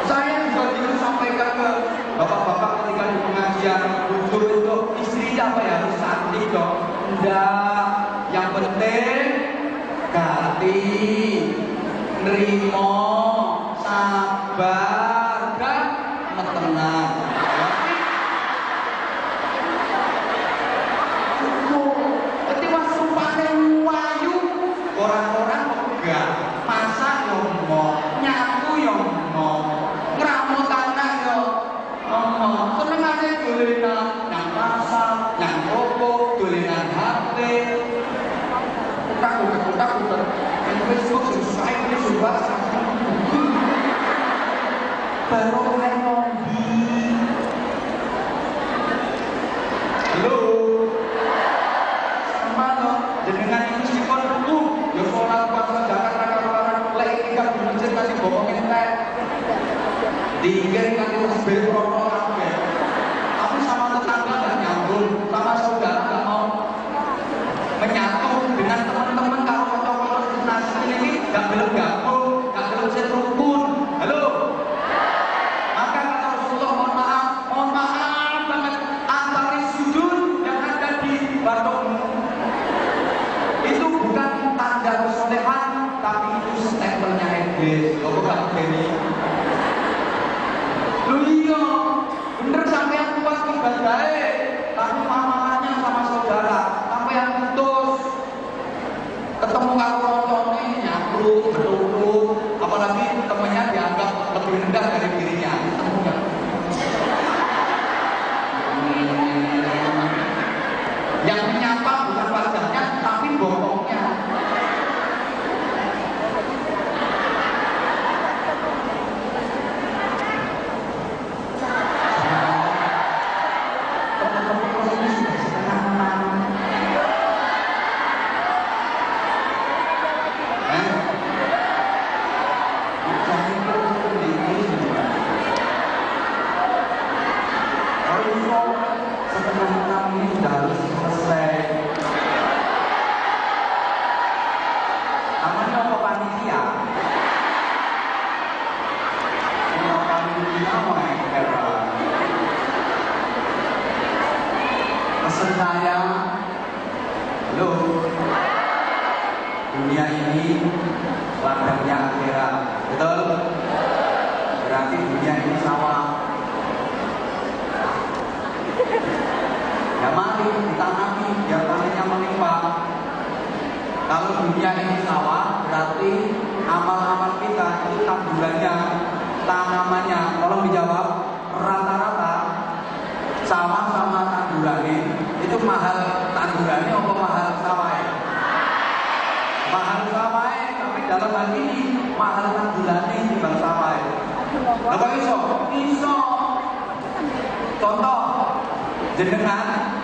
Saya juga dulu sampaikan ke bapak-bapak ketika di pengajian, butuh itu istrinya apa ya, harus cantik dong. Enggak, yang penting ganti, nerimo, sabar, dan tenang. Berarti wasupane wayu, orang-orang enggak, masak yo mau, nyapu yo mau, ngramut anak yo seneng aja dolenan nang pasar, nang toko, dolenan HP, utak yang Facebook susah ini coba baru mulai ngopi. Halo, sama lo jenengan itu sikon ya sholat puasa zakat rakaat lek tinggal di masjid kasih ngomongin teh dingin kan terus berprotokol kabeh. Tapi sama tetangga nggak nyambung, sama saudara nggak mau menyatu dengan teman-teman. Kalau protokol nasi ini nggak belum gabung, nggak belum rukun. Halo, maka kata Rasulullah, mohon maaf banget, antara sujud yang ada di batukmu bis, kok kamu gini? Lu iya, bener sampean kuat ibadahnya, tapi amalannya sama saudara, sampean putus, ketemu karo koncone nyakruk, betul, apalagi temannya dianggap lebih rendah dari dirinya, temunya. Yang menyapa bukan wajahnya, tapi bokongnya. Dunia ini ladangnya akhirat, betul? Berarti dunia ini sawah. Ya mari ditanami biar panennya melimpah. Kalau dunia ini sawah, berarti amal-amal kita itu tandurannya, tanamannya. Tolong dijawab, rata-rata sawah sama tandurannya itu mahal tandurannya apa mahal sawahnya? Mahal sawahnya, tapi dalam hal ini mahal tandurannya dibanding sawahnya. Apa iso? Iso. Contoh, jenengan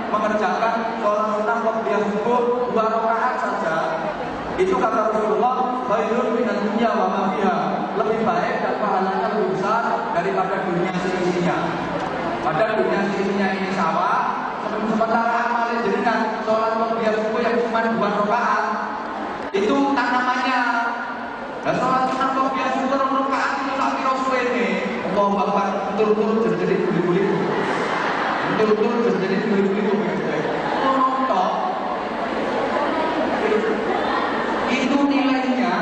mengerjakan sholat sunnah qobliyah subuh 2 rakaat saja, itu kata Rasulullah khairun minad dunya wa ma fiha, lebih baik dan pahalanya lebih besar daripada dunia seisinya. Padahal dunia seisinya ini sawah, sementara amal jenengan sholat qobliyah subuh yang cuma 2 rakaat itu tanamannya. Dan sholat sunnah qobliyah subuh 2 rakaat itu tak kira suwene, mau bapak betul-betul jadi buli-buli. Betul-betul jadi beli-beli nonton itu nilainya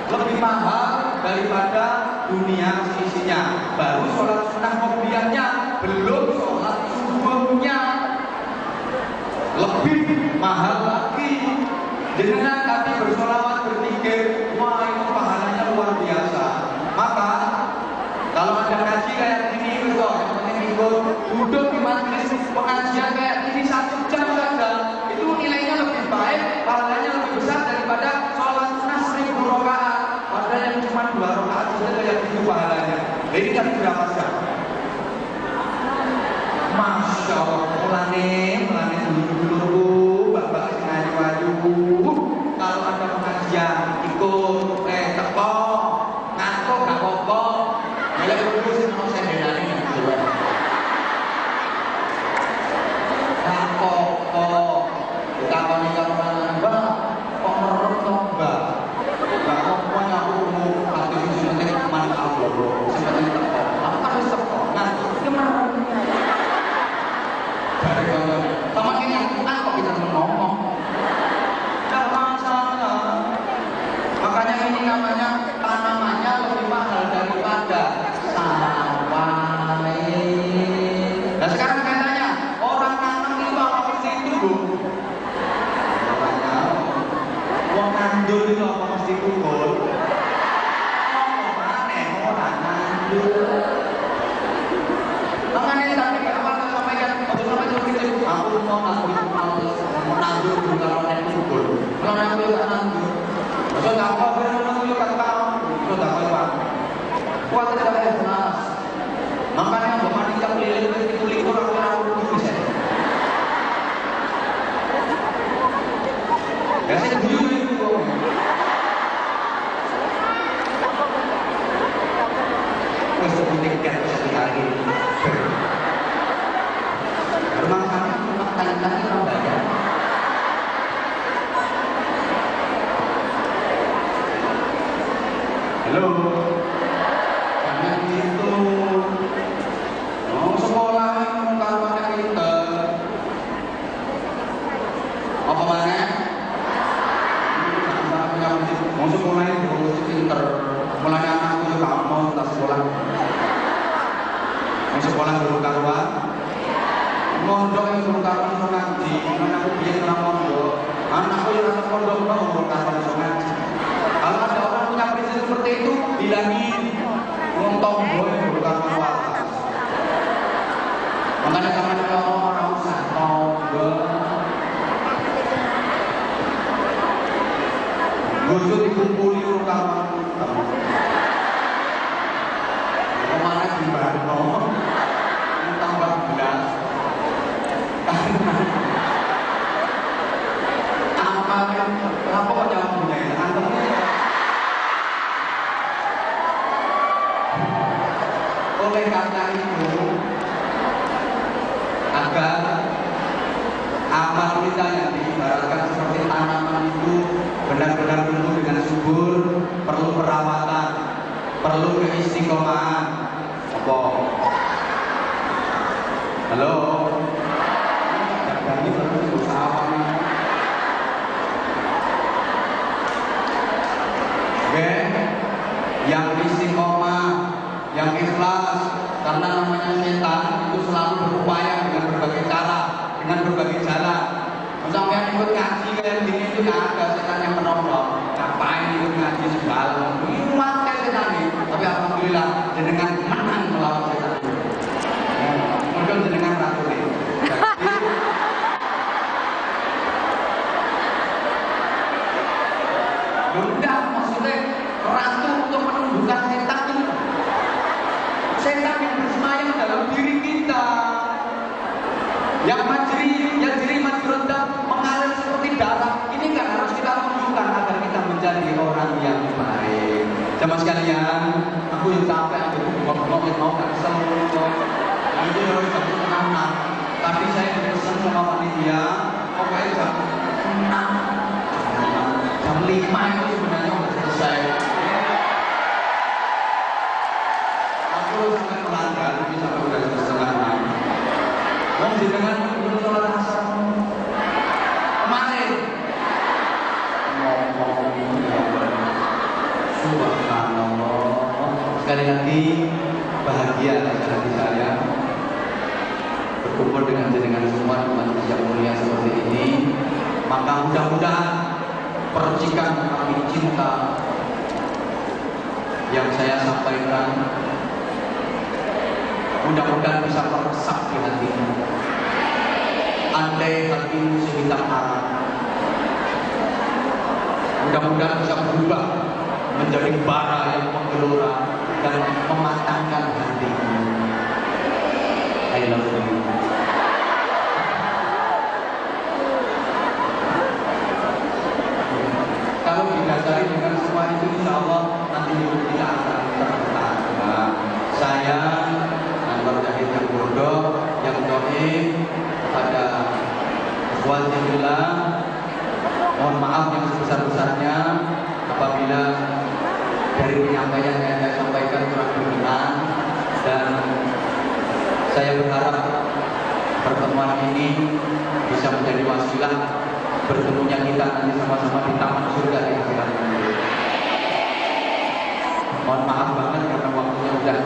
lebih mahal daripada dunia seisinya. Baru sholat sunnah qobliyahnya, belum sholat subuhnya, lebih mahal lagi. Jenengan tadi bersolawat berpikir, wah itu pahalanya luar biasa. Maka kalau ada ngaji kayak gini, ikut duduk di majelis pengajian kayak ini 1 jam saja, itu nilainya lebih baik, pahalanya lebih besar daripada sholat sunnah 1000 rakaat. Padahal yang cuma 2 rakaat saja yang itu pahalanya. Ini kan berapa jam? Masya Allah, mulane dulu bapak ngayu-ayu. Kalau ada pengajian ikut, teko ngantuk gak apa-apa. Ya dulu sih mau saya denari gitu. Takoni karo Mbak, kok merem to Mbak? Lah opo aku mau ati sing penting manfaat lho. Sing penting teko. Aku kan wis teko. Nah, iki merem. Bare kok sama kene kok kita ngomong. Jangan salah. Makanya ini namanya tanamannya lebih mahal daripada sawah. Nah sekarang katanya orang nanam itu apa mesti itu Bu? Wong nandur itu apa mesti pukul? Aneh orang nandur. Makanya tadi awal saya sampaikan, aku mau nandur juga orang pukul. Kalau nandur tak nandur. Kalau tak apa, kalau nandur tak tahu. Kalau tak apa, kuat tidak jelas. Makanya bapak nikah keliling itu likur aku bisa. Ya saya dulu itu. Wes tiket sekali. Rumah kami rumah tani-tani orang bayar. Halo. Jangan gitu. Mau sekolah ini kalau ada kita. Apa mana? Mau sekolah ini sekolah guru karuan, mondok yang guru karuan iso ngaji, anakku biyen ora mondok, anakku yang ora mondok kok guru karuan iso ngaji. Kalau ada orang punya prinsip seperti itu, bilangin wong tombo yang guru karuan waras. Makanya zaman orang usah tombo. Gusut dikumpuli guru karuan. Kemana di Barno? Tambah belas. Apa kok jangan punya ya? Oleh karena itu, agar amal kita yang diibaratkan seperti tanaman itu benar-benar tumbuh dengan subur, perlu perawatan, perlu keistiqomahan. Apa? Halo? Ini terus usaha yang istiqomah, yang ikhlas, karena namanya setan itu selalu berupaya dengan berbagai cara, dengan berbagai jalan. Sampai ikut ngaji kayak gini itu nggak ada setan yang menolong. Ngapain ikut ngaji segala? Ini mati setan ini. Tapi alhamdulillah dengan menang melawan setan itu. Mungkin dengan ratu ini. Bunda maksudnya ratu untuk menundukkan setan itu. Setan yang bersemayam dalam diri kita, yang jeri majrundam mengalir seperti darah. Ini kan harus kita tunjukkan agar kita menjadi orang yang baik. Jamaah sekalian, aku yang capek, aku mau kesel. Itu harus satu setengah. Tadi saya dipesan sama panitia, pokoknya jam 6, jam 5 itu sebenarnya sudah selesai. Aku sangat melanggar, bisa udah setengah 6. Mau dengan belum sholat asar kemarin subhanallah. Sekali lagi bahagia hati saya berkumpul dengan jenengan semua di majelis yang mulia seperti ini. Maka mudah-mudahan percikan api cinta yang saya sampaikan mudah-mudahan bisa meresap di hatimu. Andai hatimu sehitam arang, mudah-mudahan bisa berubah menjadi bara yang menggelora dan mematangkan hatimu. I love you. Kalau didasari dengan semua itu, insya Allah nanti hidup kita akan terbentuk. Saya Anwar Zahid yang bodoh, yang doib kepada Walhamdulillah, mohon maaf yang sebesar-besarnya apabila dari penyampaian yang saya sampaikan kurang berkenan, dan saya berharap pertemuan ini bisa menjadi wasilah bertemunya kita nanti sama-sama di taman surga di akhirat nanti. Mohon maaf banget karena waktunya udah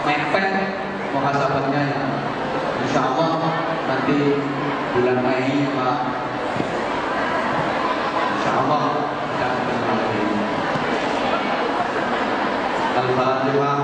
mepet muhasabatnya ya. Insya Allah nanti bulan Mei Pak, insya Allah kita akan bertemu. Al-Fatihah.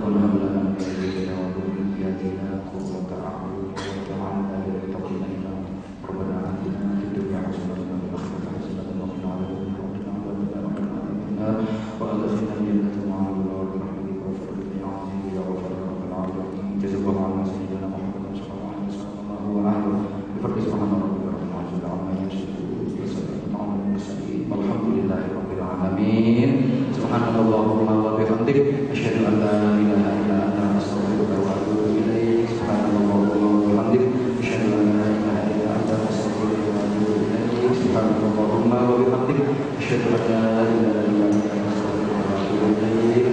ربنا هب لنا من أزواجنا وذرياتنا قرة أعين واجعلنا للمتقين إماما ربنا آتنا في الدنيا حسنة وفي الآخرة حسنة وقنا عذاب النار وأدخلنا الجنة مع الأبرار برحمتك وفضلك يا عزيز يا غفار يا رب العالمين جزا الله عنا سيدنا محمد صلى الله عليه وسلم وعلى بفضل سبحان ربك رب العزة عما يصفون وسلام على المرسلين والحمد لله رب العالمين سبحانك اللهم وبحمدك أشهد أن لا إله إلا أنت أستغفرك وأتوب إليك سبحانك اللهم وبحمدك أشهد أن لا إله إلا أنت أستغفرك وأتوب إليك سبحانك اللهم وبحمدك أشهد أن لا إله إلا أنت أستغفرك وأتوب إليك.